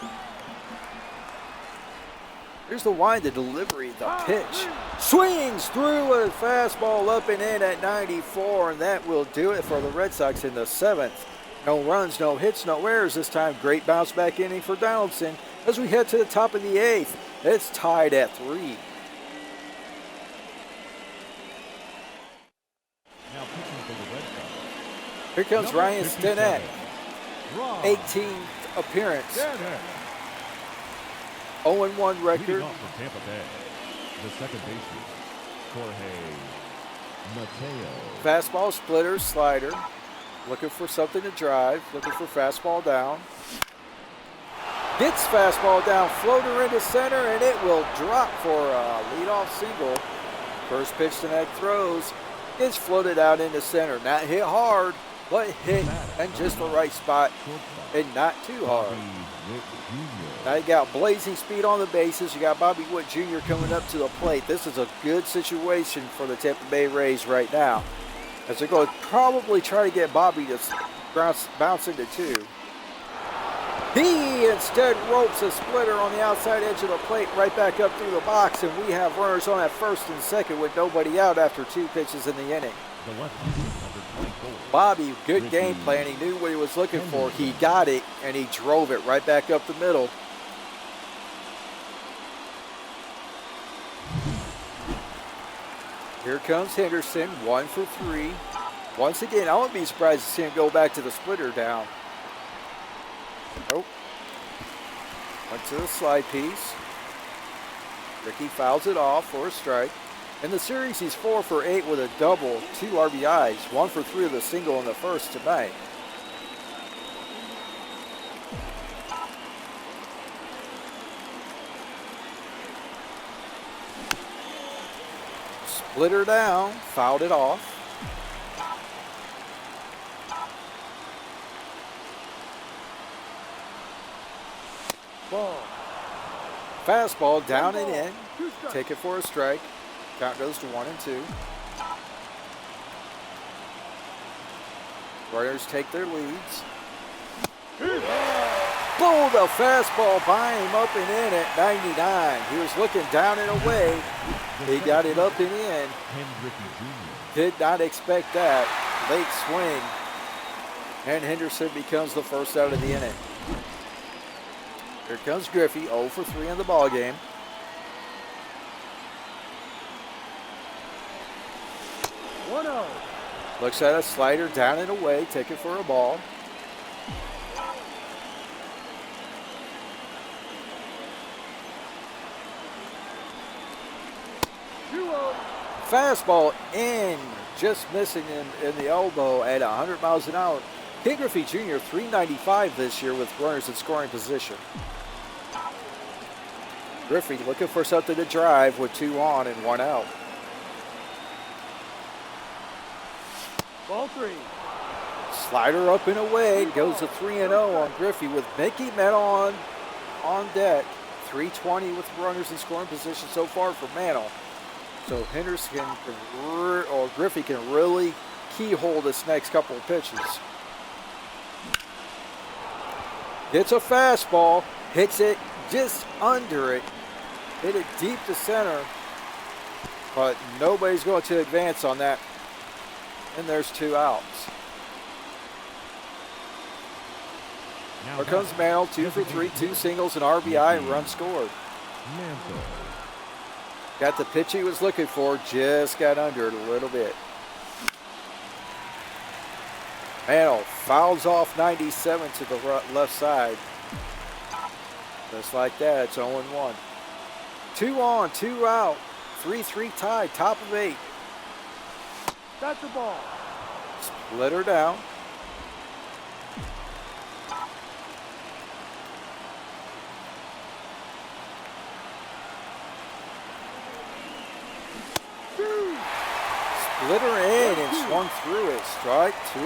Here's the wind, the delivery, the pitch. Swings through a fastball up and in at 94, and that will do it for the Red Sox in the 7th. No runs, no hits, no errors this time. Great bounce back inning for Donaldson. As we head to the top of the 8th, it's tied at 3. Now pitching for the Red Sox. Here comes Number Ryan 57, Stinnett, Ron 18th appearance. Stinnett. 0-1 Leading record. off for Tampa Bay, the second baseman, Jorge Mateo. Fastball, splitter, slider. Looking for something to drive. Looking for fastball down. Gets fastball down, floater into center, and it will drop for a leadoff single. First pitch Stinnett throws. Gets floated out into center. Not hit hard, but hit in just the right spot and not too hard. Now you got blazing speed on the bases. You got Bobby Witt Jr. coming up to the plate. This is a good situation for the Tampa Bay Rays right now, as they're going to probably try to get Bobby to bounce into 2. He instead ropes a splitter on the outside edge of the plate right back up through the box, and we have runners on at first and second with nobody out after 2 pitches in the inning. The left-hander, number 24. Bobby, good game plan. He knew what he was looking for. He got it, and he drove it right back up the middle. Here comes Henderson, 1 for 3. Once again, I wouldn't be surprised to see him go back to the splitter down. Nope. Went to the slide piece. Ricky fouls it off for a strike. In the series, he's 4 for 8 with a double, 2 RBIs, 1 for 3 with a single in the first tonight. Splitter down, fouled it off. Ball. Fastball down and in. Take it for a strike. Count goes to 1-2. Runners take their leads. Boom, the fastball by him up and in at 99. He was looking down and away. He got it up and in. Did not expect that. Late swing. And Henderson becomes the first out of the inning. Here comes Griffey, 0 for 3 in the ball game. Looks at a slider down and away, take it for a ball. Fastball in, just missing in the elbow at 100 miles an hour. Ken Griffey Jr., 395 this year with runners in scoring position. Griffey looking for something to drive with 2 on and 1 out. Ball 3. Slider up and away, goes to 3-0 on Griffey with Mickey Mantle on deck. 320 with runners in scoring position so far for Mantle. So Henderson or Griffey can really keyhole this next couple of pitches. Hits a fastball, hits it just under it, hit it deep to center, but nobody's going to advance on that. And there's 2 outs. Now Here comes Merrill, 2 for 3, 2 singles, and RBI, and run scored. Mantle. Got the pitch he was looking for, just got under it a little bit. Merrill fouls off 97 to the left side. Just like that, it's 0-1. 2 on, 2 out, 3-3 tie, top of 8. That's the ball. Split her down. Split her in and swung through it. Strike 2.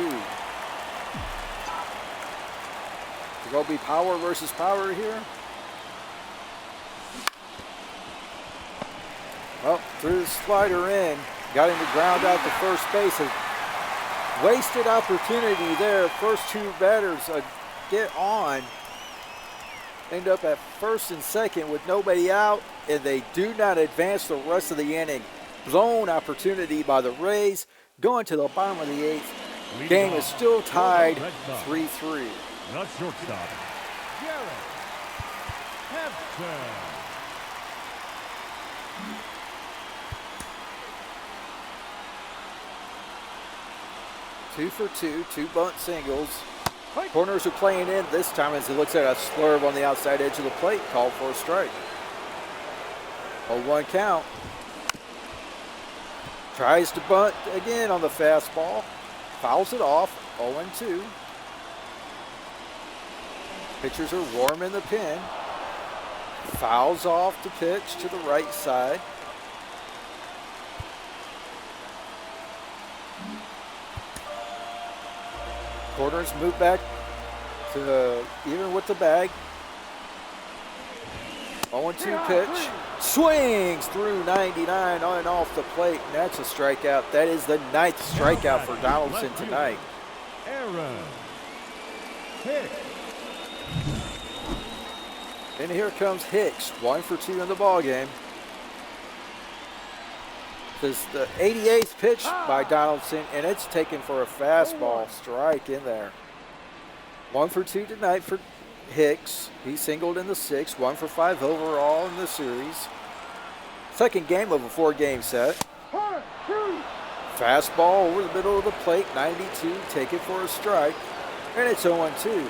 It's going to be power versus power here. Well, threw the slider in. Got him to ground out to first base. A wasted opportunity there. First 2 batters get on. End up at first and second with nobody out, and they do not advance the rest of the inning. Blown opportunity by the Rays. Going to the bottom of the 8th. Game is still tied 3-3. The shortstop, Garrett Hampton. 2 for 2, 2 bunt singles. Corners are playing in this time as he looks at a swerve on the outside edge of the plate. Called for a strike. 0-1 count. Tries to bunt again on the fastball. Fouls it off. 0-2. Pitchers are warm in the pen. Fouls off the pitch to the right side. Corners move back to even with the bag. 0-2 pitch. Swings through 99 on and off the plate, and that's a strikeout. That is the 9th strikeout for Donaldson tonight. Aaron Hicks. And here comes Hicks, 1 for 2 in the ball game. This is the 88th pitch by Donaldson, and it's taken for a fastball. Strike in there. 1 for 2 tonight for Hicks. He singled in the 6th, 1 for 5 overall in the series. Second game of a 4-game set. Fastball over the middle of the plate, 92, take it for a strike, and it's 0-2.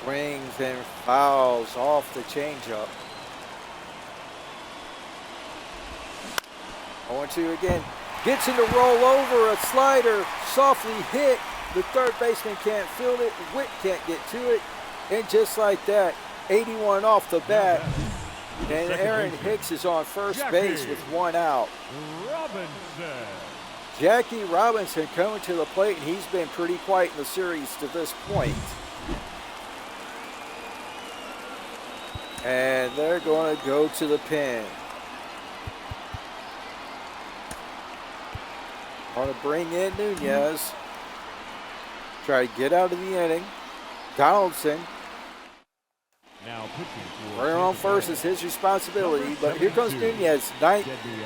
Swings and fouls off the changeup. 0-2 again. Gets him to roll over a slider, softly hit. The third baseman can't field it. Witt can't get to it. And just like that, 81 off the bat. And Aaron Hicks is on first base with 1 out. Robinson. Jackie Robinson coming to the plate, and he's been pretty quiet in the series to this point. And they're going to go to the pin. Want to bring in Nunez. Try to get out of the inning. Donaldson. Now pitching for Running on first is his responsibility, but here comes Nunez.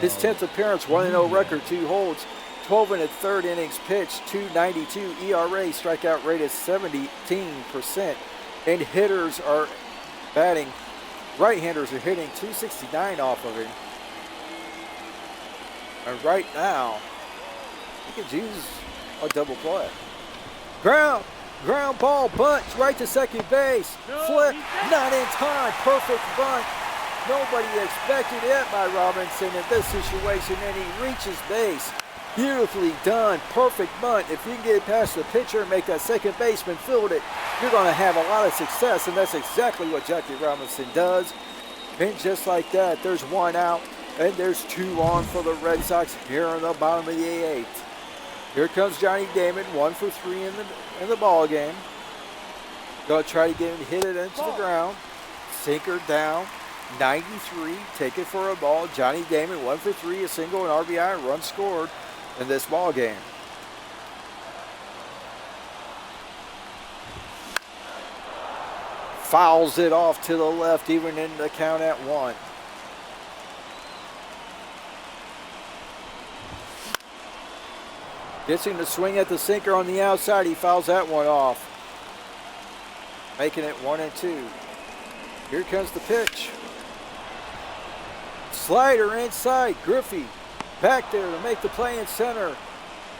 His 10th appearance, 1-0 record, 2 holds, 12 and a third innings pitched, 2.92 ERA, strikeout rate is 17%, and hitters are batting. Right-handers are hitting 269 off of him. And right now, he could use a double play. Ground ball, bunt, right to second base. Flip, not in time, perfect bunt. Nobody expected it by Robinson in this situation, and he reaches base. Beautifully done, perfect bunt. If you can get it past the pitcher and make that second baseman field it, you're going to have a lot of success, and that's exactly what Jackie Robinson does. And just like that, there's 1 out, and there's 2 on for the Red Sox here in the bottom of the 8th. Here comes Johnny Damon, 1 for 3 in the ball game. Gonna try to get him to hit it into the ground. Sinker down, 93, take it for a ball. Johnny Damon, 1 for 3, a single, an RBI, and run scored in this ball game. Fouls it off to the left, even in the count at 1. Gets him to swing at the sinker on the outside. He fouls that one off. Making it 1-2. Here comes the pitch. Slider inside. Griffey back there to make the play in center.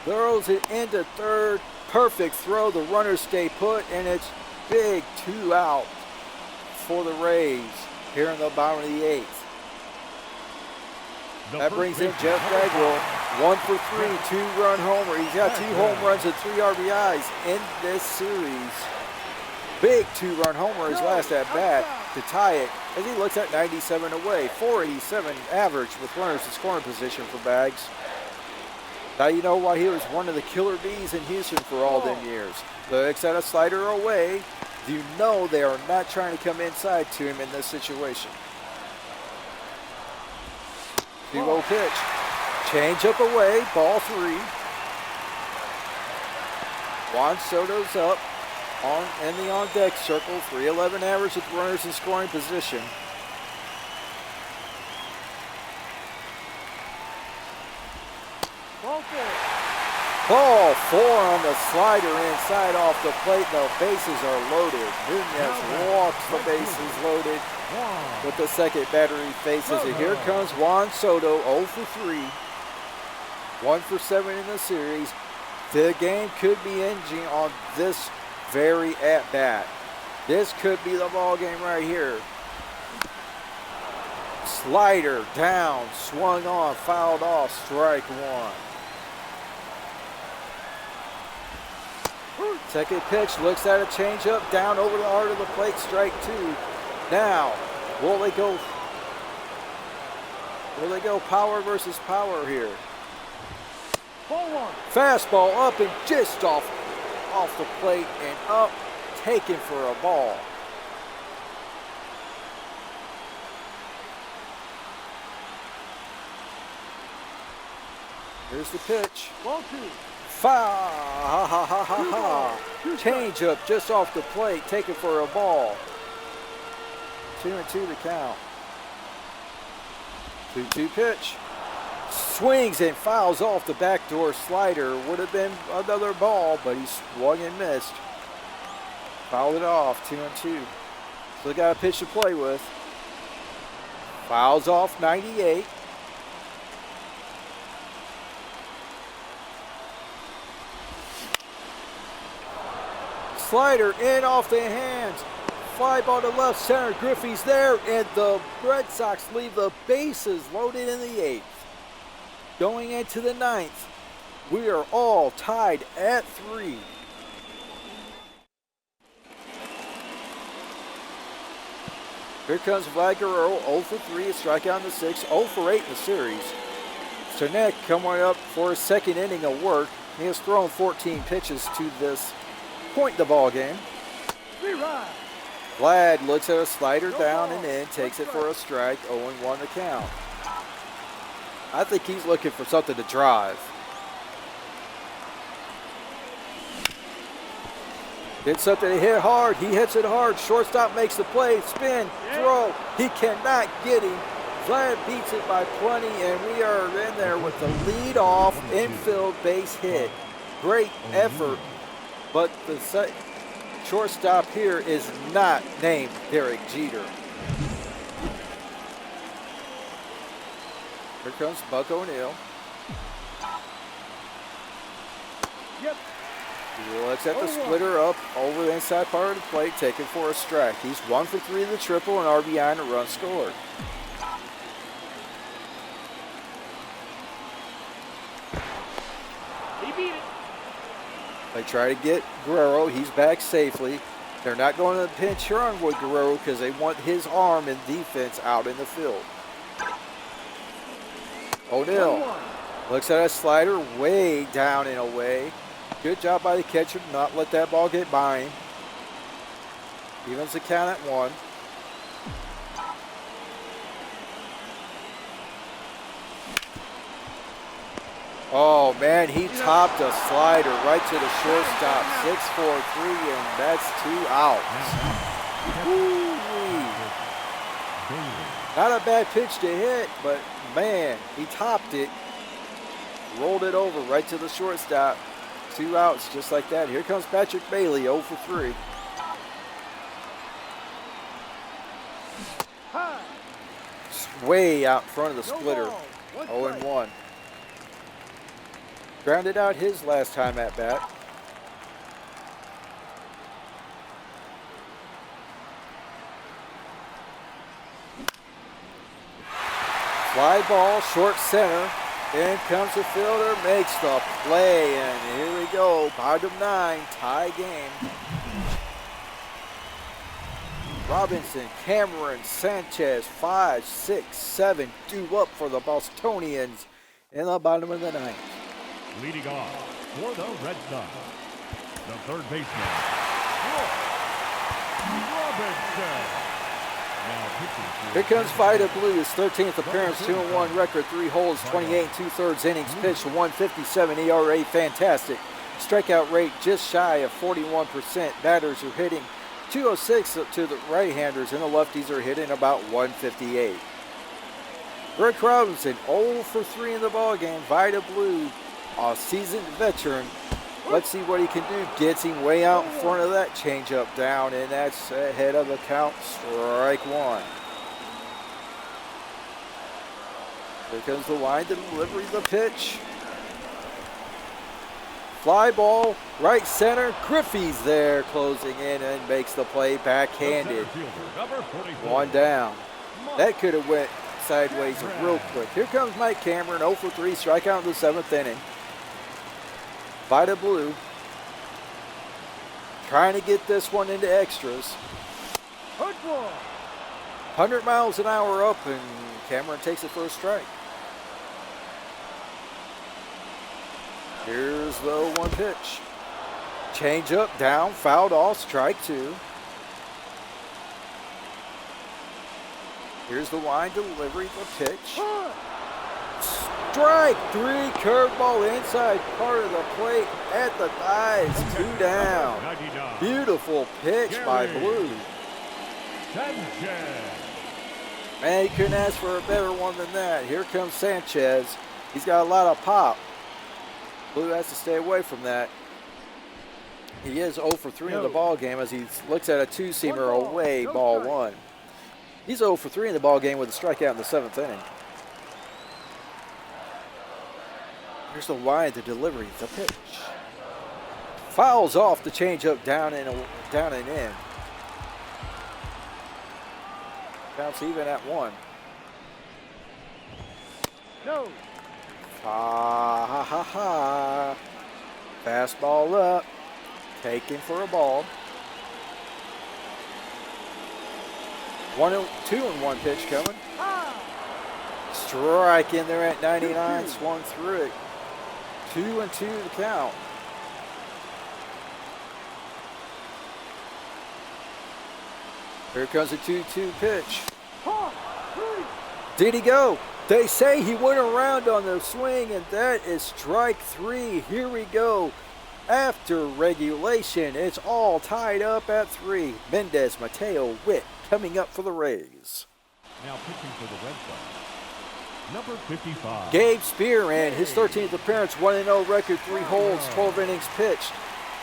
Throws it into third. Perfect throw. The runners stay put, and it's big 2 out for the Rays here in the bottom of the 8th. That brings in Jeff Bagwell. 1 for 3, 2-run homer. He's got 2 home runs and 3 RBIs in this series. Big 2-run homer his last at bat to tie it as he looks at 97 away. 487 average with runners in scoring position for Bags. Now you know why he was one of the killer bees in Houston for all them years. Looks at a slider away. You know they are not trying to come inside to him in this situation. 2-0 pitch. Change up away, ball 3. Juan Soto's up in the on-deck circle. 311 average with runners in scoring position. Ball 4. Ball 4 on the slider inside off the plate. The bases are loaded. Nunez walks the bases loaded. With the second batter he faces it. Here comes Juan Soto, 0 for 3. 1 for 7 in the series. The game could be ending on this very at-bat. This could be the ball game right here. Slider down, swung on, fouled off, strike 1. Second pitch, looks at a changeup, down over the heart of the plate, strike 2. Now, will they go power versus power here? Ball 1. Fastball up and just off the plate and up, taken for a ball. Here's the pitch. Ball 2. Foul! Ha ha ha ha ha! Change up just off the plate, taken for a ball. 2-2 the count. 2-2 pitch. Swings and fouls off the backdoor slider. Would have been another ball, but he swung and missed. Fouled it off, 2-2. Still got a pitch to play with. Fouls off 98. Slider in off the hands. Fly ball to left center. Griffey's there, and the Red Sox leave the bases loaded in the 8th. Going into the 9th, we are all tied at 3. Here comes Vlad Guerrero, 0 for 3, a strikeout in the 6th, 0 for 8 in the series. Cernak coming up for his second inning of work. He has thrown 14 pitches to this point in the ball game. Vlad looks at a slider down and in, takes it for a strike, 0-1 the count. I think he's looking for something to drive. Did something to hit hard. He hits it hard. Shortstop makes the play. Spin, throw. He cannot get him. Vlad beats it by plenty, and we are in there with the lead-off infield base hit. Great effort, but the shortstop here is not named Derek Jeter. Here comes Buck O'Neill. Yep. He looks at the splitter up over the inside part of the plate, taken for a strike. He's 1 for 3 of the triple, and RBI and a run scored. He beat it. They try to get Guerrero. He's back safely. They're not going to pinch run with Guerrero because they want his arm and defense out in the field. O'Neill looks at a slider way down and away. Good job by the catcher to not let that ball get by him. Evens the count at 1. Oh man, he topped a slider right to the shortstop. 6-4-3, and that's 2 outs. Woo-wee. Not a bad pitch to hit, but man, he topped it rolled it over right to the shortstop. 2 outs just like that. Here comes Patrick Bailey, 0 for 3. High. Way out in front of the No splitter. ball. 0 One and strike. 1. Grounded out his last time at bat. Fly ball, short center. In comes the fielder, makes the play, and here we go. Bottom 9, tie game. Robinson, Cameron, Sanchez, 5, 6, 7 due up for the Bostonians in the bottom of the 9th. Leading off for the Red Sox, the third baseman, Robinson. Now pitching for Here comes Vida Blue, his 13th appearance, 2-1 record, 3 holds, 28 2/3 innings pitched, 1.57 ERA, fantastic. Strikeout rate just shy of 41%. Batters are hitting 206 to the right-handers, and the lefties are hitting about 158. Rick Robinson, 0 for 3 in the ballgame. Vida Blue, a seasoned veteran. Let's see what he can do. Gets him way out in front of that changeup down, and that's ahead of the count. Strike 1. Here comes the line to delivery, the pitch. Fly ball, right center. Griffey's there, closing in and makes the play backhanded. number 44. 1 down. That could have went sideways real quick. Here comes Mike Cameron, 0 for 3, strikeout in the 7th inning. Vida Blue trying to get this one into extras. Hard ball. 100 miles an hour up, and Cameron takes the first strike. Here's the 1 pitch. Change up, down, fouled off, strike 2. Here's the line delivery, the pitch. High. Strike 3, curveball inside part of the plate at the thighs, 2 down. 99. Beautiful pitch by Blue. Sanchez. Man, you couldn't ask for a better one than that. Here comes Sanchez. He's got a lot of pop. Blue has to stay away from that. He is 0 for 3 in the ball game as he looks at a 2-seamer away, ball 1. He's 0 for 3 in the ball game with a strikeout in the 7th inning. Here's the line, the delivery, the pitch. Fouls off the changeup down and in. Counts even at 1. No. Ha ha ha ha. Fastball up. Taken for a ball. 2-1 pitch coming. High. Strike in there at 99. Swung through it. 2-2 to count. Here comes a 2-2 pitch. Hard. Three. Did he go? They say he went around on the swing, and that is strike 3. Here we go. After regulation, it's all tied up at 3. Mendez, Mateo, Witt coming up for the Rays. Now pitching for the Red Sox, number 55. Gabe Spearman, his 13th appearance, 1-0 record, 3 holds, 12 innings pitched.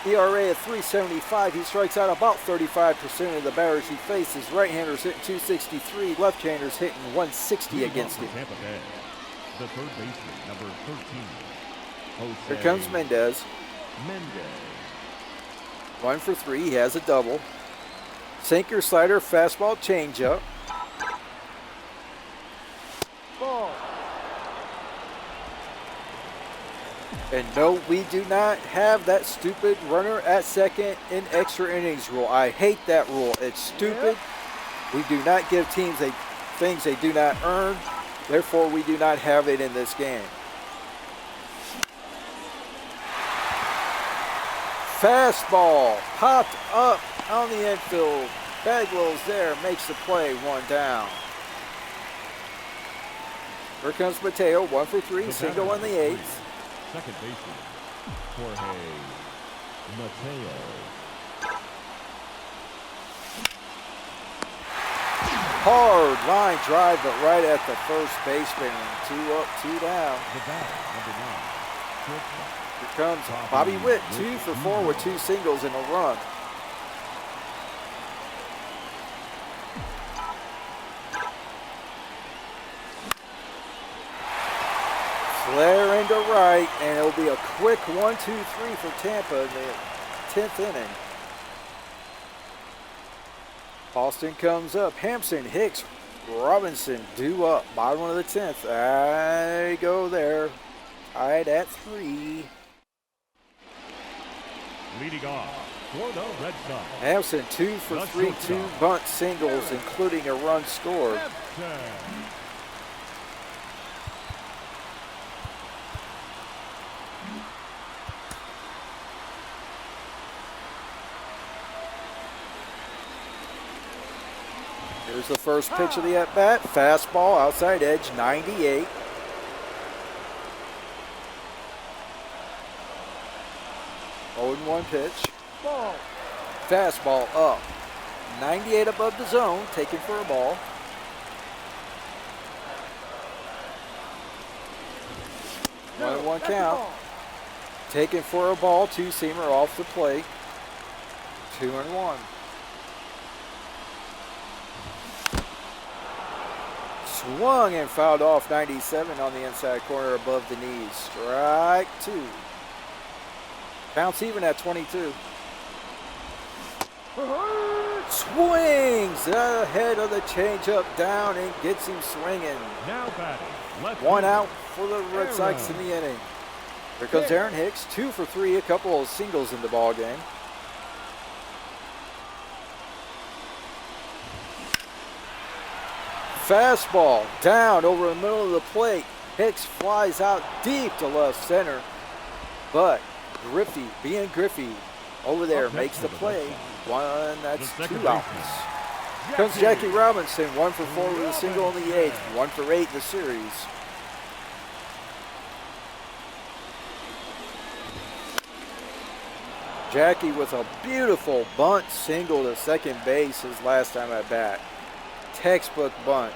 ERA of 3.75. He strikes out about 35% of the batters he faces. Right-handers hitting 263, left-handers hitting 160 Leading against off for him. Tampa Bay, the third baseman, number 13. Jose Here comes Mendez. Mendez. 1 for 3. He has a double. Sinker, slider, fastball, changeup. Ball. And no, we do not have that stupid runner at second in extra innings rule. I hate that rule. It's stupid. We do not give teams things they do not earn. Therefore, we do not have it in this game. Fastball popped up on the infield. Bagwell's there, makes the play, 1 down. Here comes Mateo, 1 for 3, single in the 8th. Second baseman, Jorge Mateo. Hard line drive, but right at the first baseman. 2 up, 2 down. The batter, number 9. shortstop. Here comes Bobby Witt, 2 for 4 with 2 singles and a run. Flare into right, and it'll be a quick 1-2-3 for Tampa in the 10th inning. Boston comes up. Hampson, Hicks, Robinson due up. Bottom of the 10th. I go there. Tied at 3. Leading off for the Red Sox. Hampson 2 for 3, 2 bunt singles, including a run scored. Here's the first pitch of the at-bat. Fastball, outside edge, 98. Oh, 0-1 pitch. Ball. Fastball up. 98 above the zone, taken for a ball. No, 1-1 that's a count. ball. Taken for a ball, two-seamer off the plate. 2-1. Swung and fouled off 97 on the inside corner above the knees. Strike 2. Counts even at 22. Swings ahead of the changeup down and gets him swinging. Now batting. Left 1 fielder. out for the Red Sox in the inning. Here comes Aaron Hicks, 2 for 3, a couple of singles in the ball game. Fastball down over the middle of the plate. Hicks flies out deep to left center, but Griffey, being Griffey, over there makes the play. That's 2 outs. Comes Jackie Robinson, 1 for 4 with a single in the 8th, 1 for 8 in the series. Jackie with a beautiful bunt single to second base his last time at bat. Textbook bunt.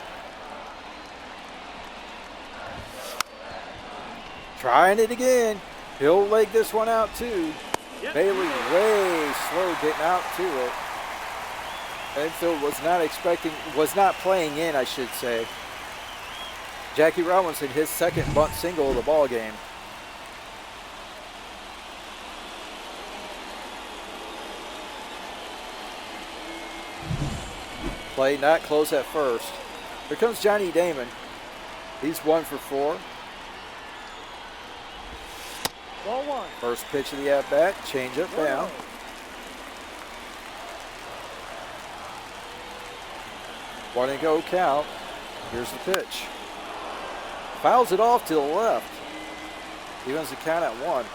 Trying it again. He'll leg this one out too. Bailey way slow getting out to it. Enfield was not playing in, I should say. Jackie Robinson, his second bunt single of the ball game. Play not close at first. Here comes Johnny Damon. He's 1 for 4. Ball 1. First pitch of the at-bat, change up down. 1-0 count. Here's the pitch. Fouls it off to the left. Evens the count at 1.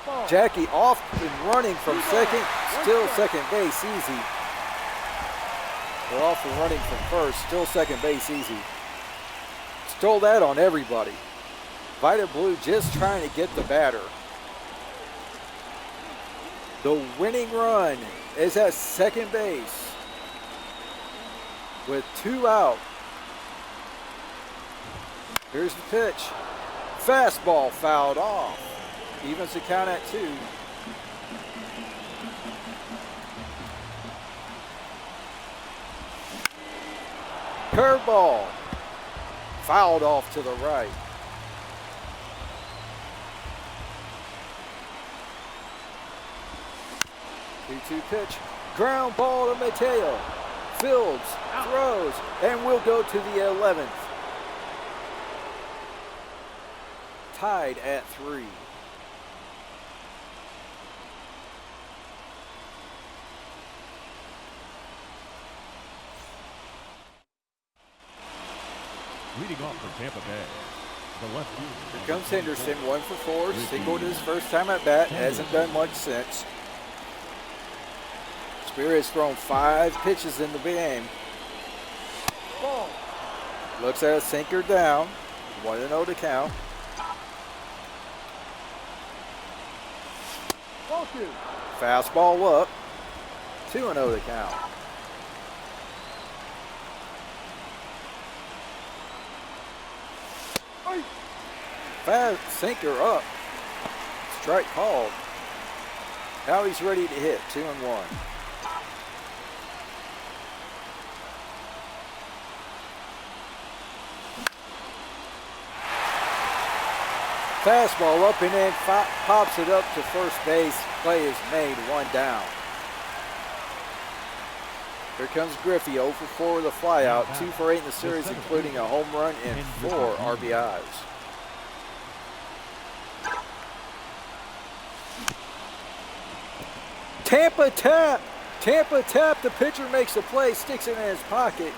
Ball. Jackie off and running from second, still second base easy. They're off and running from first, still second base easy. Stole that on everybody. Vita Blue just trying to get the batter. The winning run is at second base with 2 out. Here's the pitch. Fastball fouled off. Evens the count at 2. Curveball. Fouled off to the right. Two pitch. Ground ball to Mateo. Fields, throws, and will go to the 11th. Tied at 3. Leading off for Tampa Bay, the left fielder. Here comes Henderson, 1 for 4, singled his first time at bat, hasn't done much since. Spear has thrown 5 pitches in the game. Ball. Looks at a sinker down, 1-0 to count. Ball 2. Fastball up, 2-0 to count. Fast sinker up. Strike called. Now he's ready to hit. 2-1. Fastball up and in, pops it up to first base. Play is made, 1 down. Here comes Griffey, 0 for 4 with a flyout, 2 for 8 in the series, including a home run and 4 RBIs. Tampa tap. The pitcher makes the play, sticks it in his pocket.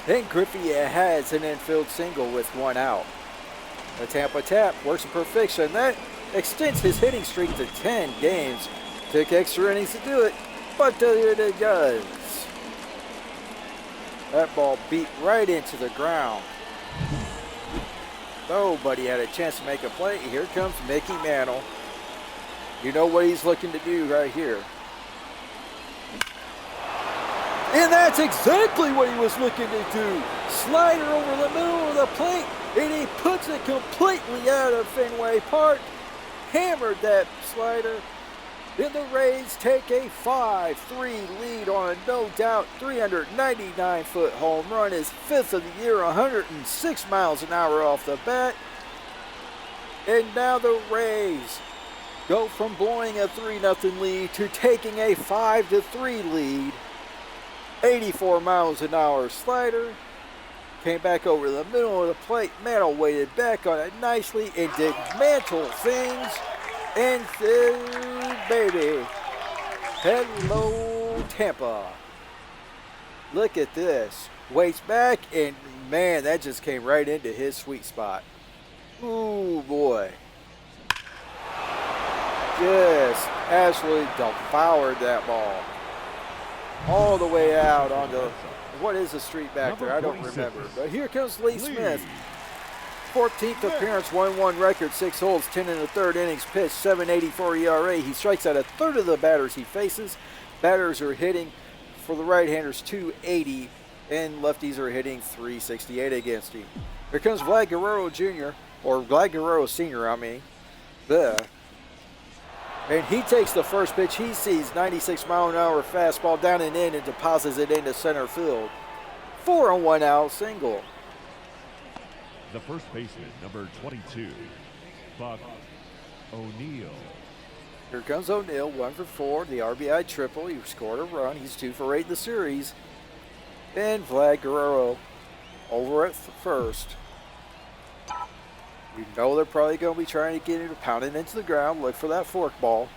Then Griffey has an infield single with 1 out. The Tampa tap works in perfection. That extends his hitting streak to 10 games. Took extra innings to do it, but it does. That ball beat right into the ground. Nobody had a chance to make a play. Here comes Mickey Mantle. You know what he's looking to do right here. And that's exactly what he was looking to do. Slider over the middle of the plate, and he puts it completely out of Fenway Park. Hammered that slider. Then the Rays take a 5-3 lead on a no-doubt 399-foot home run. His 5th of the year, 106 miles an hour off the bat. And now the Rays go from blowing a 3-0 lead to taking a 5-3 lead. 84 miles an hour slider. Came back over the middle of the plate. Mantle waited back on it nicely and dismantled things. And said, baby, hello Tampa. Look at this. Waits back and man, that just came right into his sweet spot. Ooh boy. Just absolutely devoured that ball. All the way out onto, what is the street back there? I don't remember. But here comes Lee Smith. 14th appearance, 1-1 record, 6 holds, 10 in the third innings pitched, 7.84 ERA. He strikes out a third of the batters he faces. Batters are hitting for the right-handers 280, and lefties are hitting 368 against him. Here comes Vlad Guerrero Jr., or Vlad Guerrero Sr., I mean. And he takes the first pitch. He sees 96-mile-an-hour fastball down and in and deposits it into center field. 4-on-1 out single. The first baseman, number 22, Buck O'Neill. Here comes O'Neill, 1 for 4, the RBI triple. He scored a run. He's 2 for 8 in the series. And Vlad Guerrero over at first. You know they're probably going to be trying to get it, pound it into the ground. Look for that fork ball.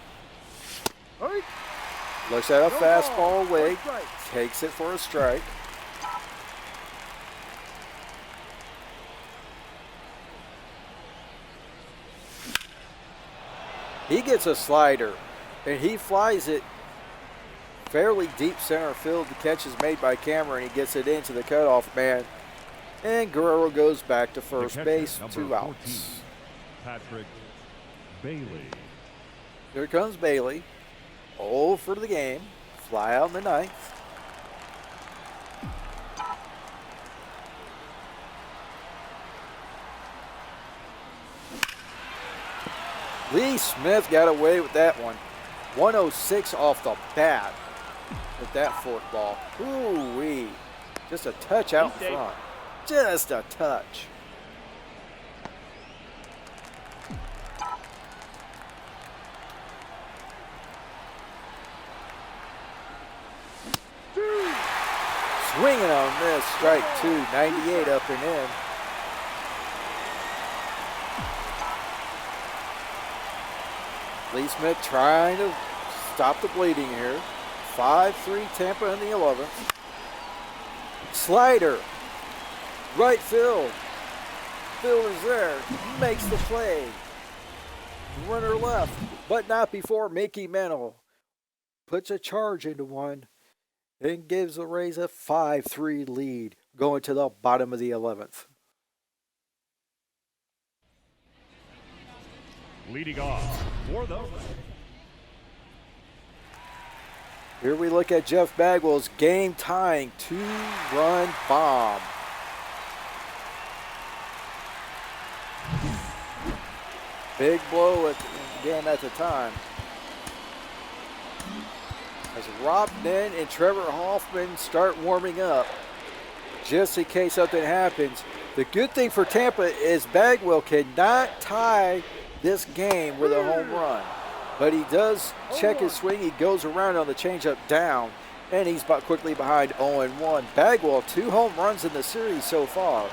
Looks at a fastball away, takes it for a strike. He gets a slider, and he flies it fairly deep center field. The catch is made by Cameron. He gets it into the cutoff man. And Guerrero goes back to first base, 2 outs. 14, Patrick Bailey. Here comes Bailey. 0 for the game. Fly out in the 9th. Lee Smith got away with that one. 106 off the bat with that fork ball. Ooh-wee. Just a touch out in front. Just a touch. Swinging on this, strike 2, 98 up and in. Lee Smith trying to stop the bleeding here. 5-3 Tampa in the 11th. Slider. Right field. Fielder's there. Makes the play. Runner left, but not before Mickey Mantle puts a charge into one and gives the Rays a 5-3 lead going to the bottom of the 11th. Leading off for the... Here we look at Jeff Bagwell's game-tying 2-run bomb. big blow at the game at the time. As Rob Nen and Trevor Hoffman start warming up, just in case something happens. The good thing for Tampa is Bagwell cannot tie this game with a home run. But he does check his swing. He goes around on the changeup down, and he's quickly behind 0-1. Bagwell, 2 home runs in the series so far.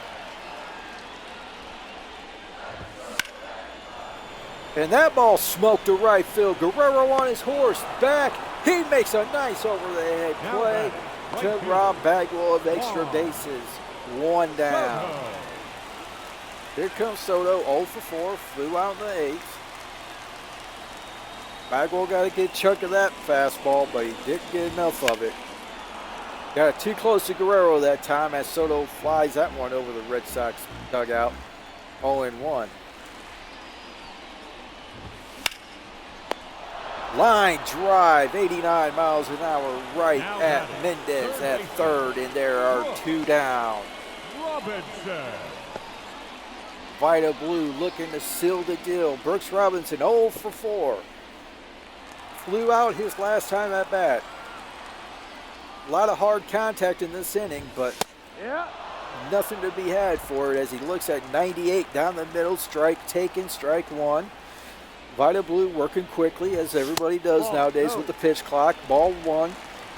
And that ball smoked to right field. Guerrero on his horse, back. He makes a nice over-the-head play to rob Bagwell of extra bases. 1 down. Here comes Soto, 0 for 4, flew out in the 8th. Bagwell got a good chunk of that fastball, but he didn't get enough of it. Got it too close to Guerrero that time as Soto flies that one over the Red Sox dugout. 0-1. Line drive, 89 miles an hour right at Mendez at third, and there are 2 down. Robinson. Vida Blue looking to seal the deal. Brooks Robinson 0 for 4. Flew out his last time at bat. A lot of hard contact in this inning, but nothing to be had for it as he looks at 98 down the middle. Strike taken, strike 1. Vida Blue working quickly, as everybody does nowadays with the pitch clock. Ball 1,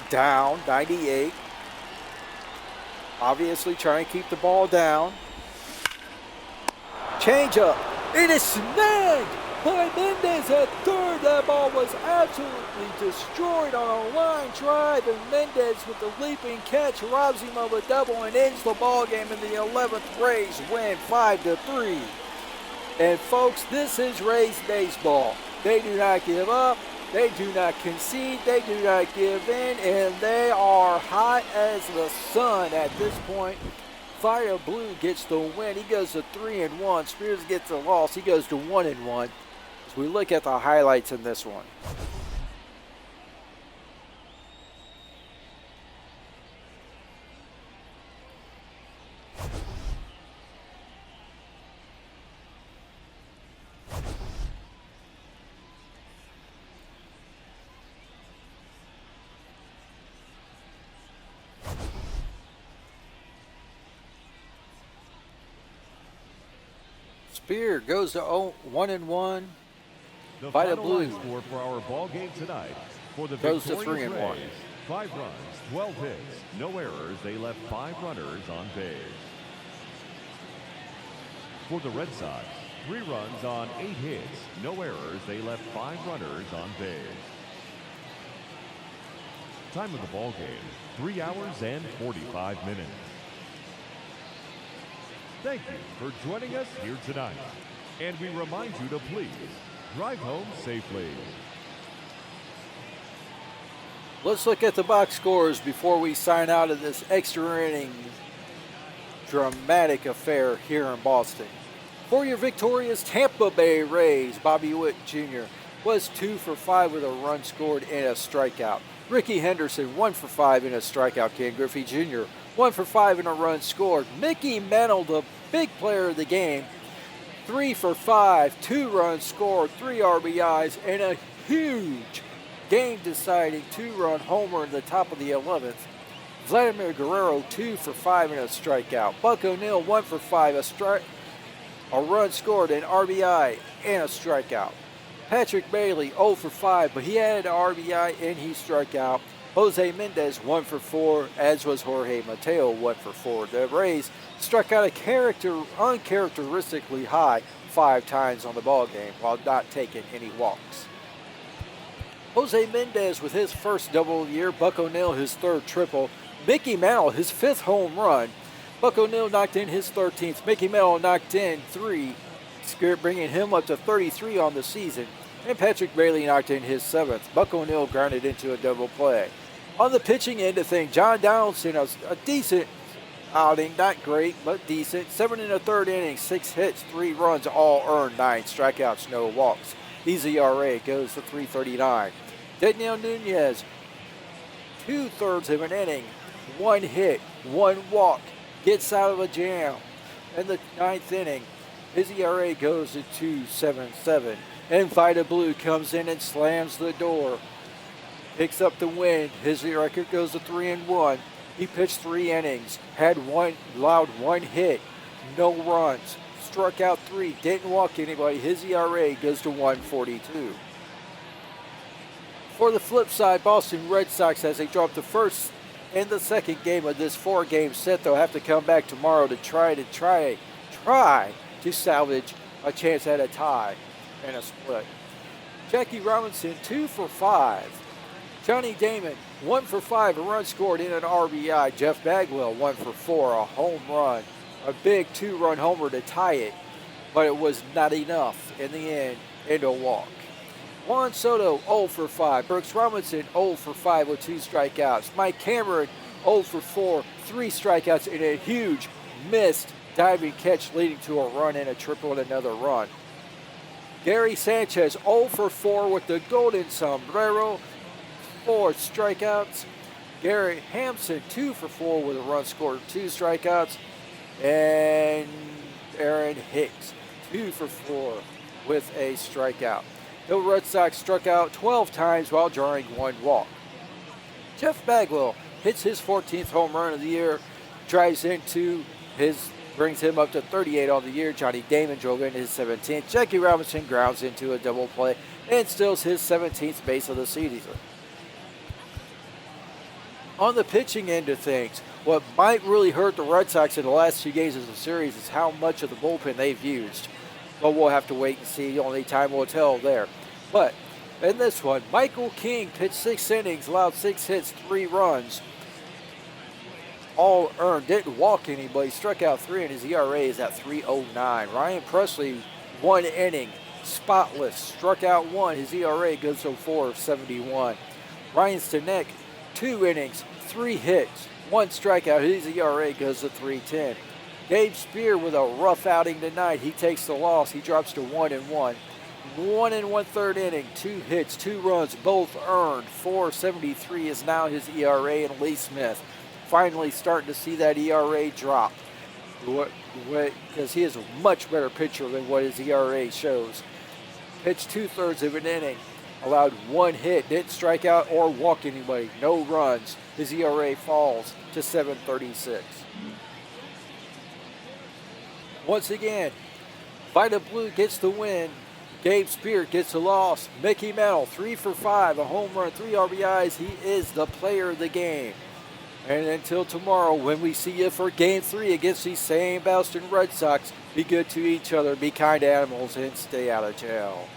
down, 98. Obviously trying to keep the ball down. Change up. It is snagged by Mendez at third. That ball was absolutely destroyed on a line drive, and Mendez with the leaping catch robs him of a double and ends the ball game in the 11th. Rays win 5-3. And folks, this is Rays baseball. They do not give up. They do not concede. They do not give in. And they are hot as the sun at this point. Vida Blue gets the win. He goes to 3-1. Spears gets the loss. He goes to 1-1. As we look at the highlights in this one. Spear goes to 1-1. The Vida final Blue line score for our ball game tonight. For the goes to victorious 3-1. Rays, 5 runs, 12 hits, no errors. They left 5 runners on base. For the Red Sox, 3 runs on 8 hits, no errors. They left 5 runners on base. Time of the ball game, 3 hours and 45 minutes. Thank you for joining us here tonight. And we remind you to please drive home safely. Let's look at the box scores before we sign out of this extra inning dramatic affair here in Boston. For your victorious Tampa Bay Rays, Bobby Witt Jr. was 2 for 5 with a run scored and a strikeout. Ricky Henderson 1 for 5 in a strikeout. Ken Griffey Jr. 1 for 5 in a run scored. Mickey Mantle, the big player of the game, 3 for 5, 2 runs scored, 3 RBIs, and a huge game-deciding 2-run homer in the top of the 11th. Vladimir Guerrero 2 for 5 and a strikeout. Buck O'Neil 1 for 5, a run scored, an RBI, and a strikeout. Patrick Bailey 0 for 5, but he had an RBI and he struck out. Jose Mendez 1 for 4, as was Jorge Mateo 1 for 4. The Rays struck out uncharacteristically high 5 times on the ball game while not taking any walks. Jose Mendez with his first double of the year, Buck O'Neil his 3rd triple, Mickey Mantle his 5th home run. Buck O'Neil knocked in his 13th, Mickey Mantle knocked in 3, bringing him up to 33 on the season. And Patrick Bailey knocked in his 7th. Buck O'Neil grounded into a double play. On the pitching end of things, John Donaldson has a decent outing, not great, but decent. 7 1/3 innings, 6 hits, 3 runs, all earned, 9 strikeouts, no walks. His ERA goes to 3.39. Daniel Nunez, 2/3 of an inning, 1 hit, 1 walk, gets out of a jam. In the 9th inning, His ERA goes to 2.77. And Vida Blue comes in and slams the door. Picks up the win. His record goes to 3-1. He pitched 3 innings, allowed 1 hit, no runs, struck out 3, didn't walk anybody. His ERA goes to 1.42. For the flip side, Boston Red Sox, as they drop the first and the second game of this 4-game set, they'll have to come back tomorrow to try to salvage a chance at a tie and a split. Jackie Robinson 2 for 5. Johnny Damon 1 for 5, a run scored in an RBI. Jeff Bagwell 1 for 4, a home run, a big 2-run homer to tie it, but it was not enough in the end, and a walk. Juan Soto 0 for 5, Brooks Robinson 0 for 5 with 2 strikeouts. Mike Cameron 0 for 4, 3 strikeouts, and a huge missed diving catch leading to a run and a triple and another run. Gary Sanchez 0 for 4 with the golden sombrero, 4 strikeouts. Gary Hampson 2 for 4 with a run scored, 2 strikeouts. And Aaron Hicks 2 for 4 with a strikeout. The Red Sox struck out 12 times while drawing 1 walk. Jeff Bagwell hits his 14th home run of the year, brings him up to 38 on the year. Johnny Damon drove in his 17th. Jackie Robinson grounds into a double play and steals his 17th base of the season. On the pitching end of things, what might really hurt the Red Sox in the last 2 games of the series is how much of the bullpen they've used. But we'll have to wait and see. Only time will tell there. But in this one, Michael King pitched 6 innings, allowed 6 hits, 3 runs. All earned, didn't walk anybody, struck out 3, and his ERA is at 3.09. Ryan Presley, 1 inning, spotless, struck out 1. His ERA goes to 4.71. Ryan Stanek, 2 innings, 3 hits, 1 strikeout. His ERA goes to 3.10. Gabe Spear with a rough outing tonight. He takes the loss. He drops to 1-1. 1 1/3 inning, 2 hits, 2 runs, both earned. 4.73 is now his ERA, and Lee Smith finally starting to see that ERA drop because he is a much better pitcher than what his ERA shows. Pitched 2/3 of an inning, allowed 1 hit, didn't strike out or walk anybody, no runs. His ERA falls to 7.36. Once again, Vida Blue gets the win. Gabe Spear gets the loss. Mickey Mantle 3 for 5, a home run, 3 RBIs. He is the player of the game. And until tomorrow, when we see you for Game 3 against these same Boston Red Sox, be good to each other, be kind to animals, and stay out of jail.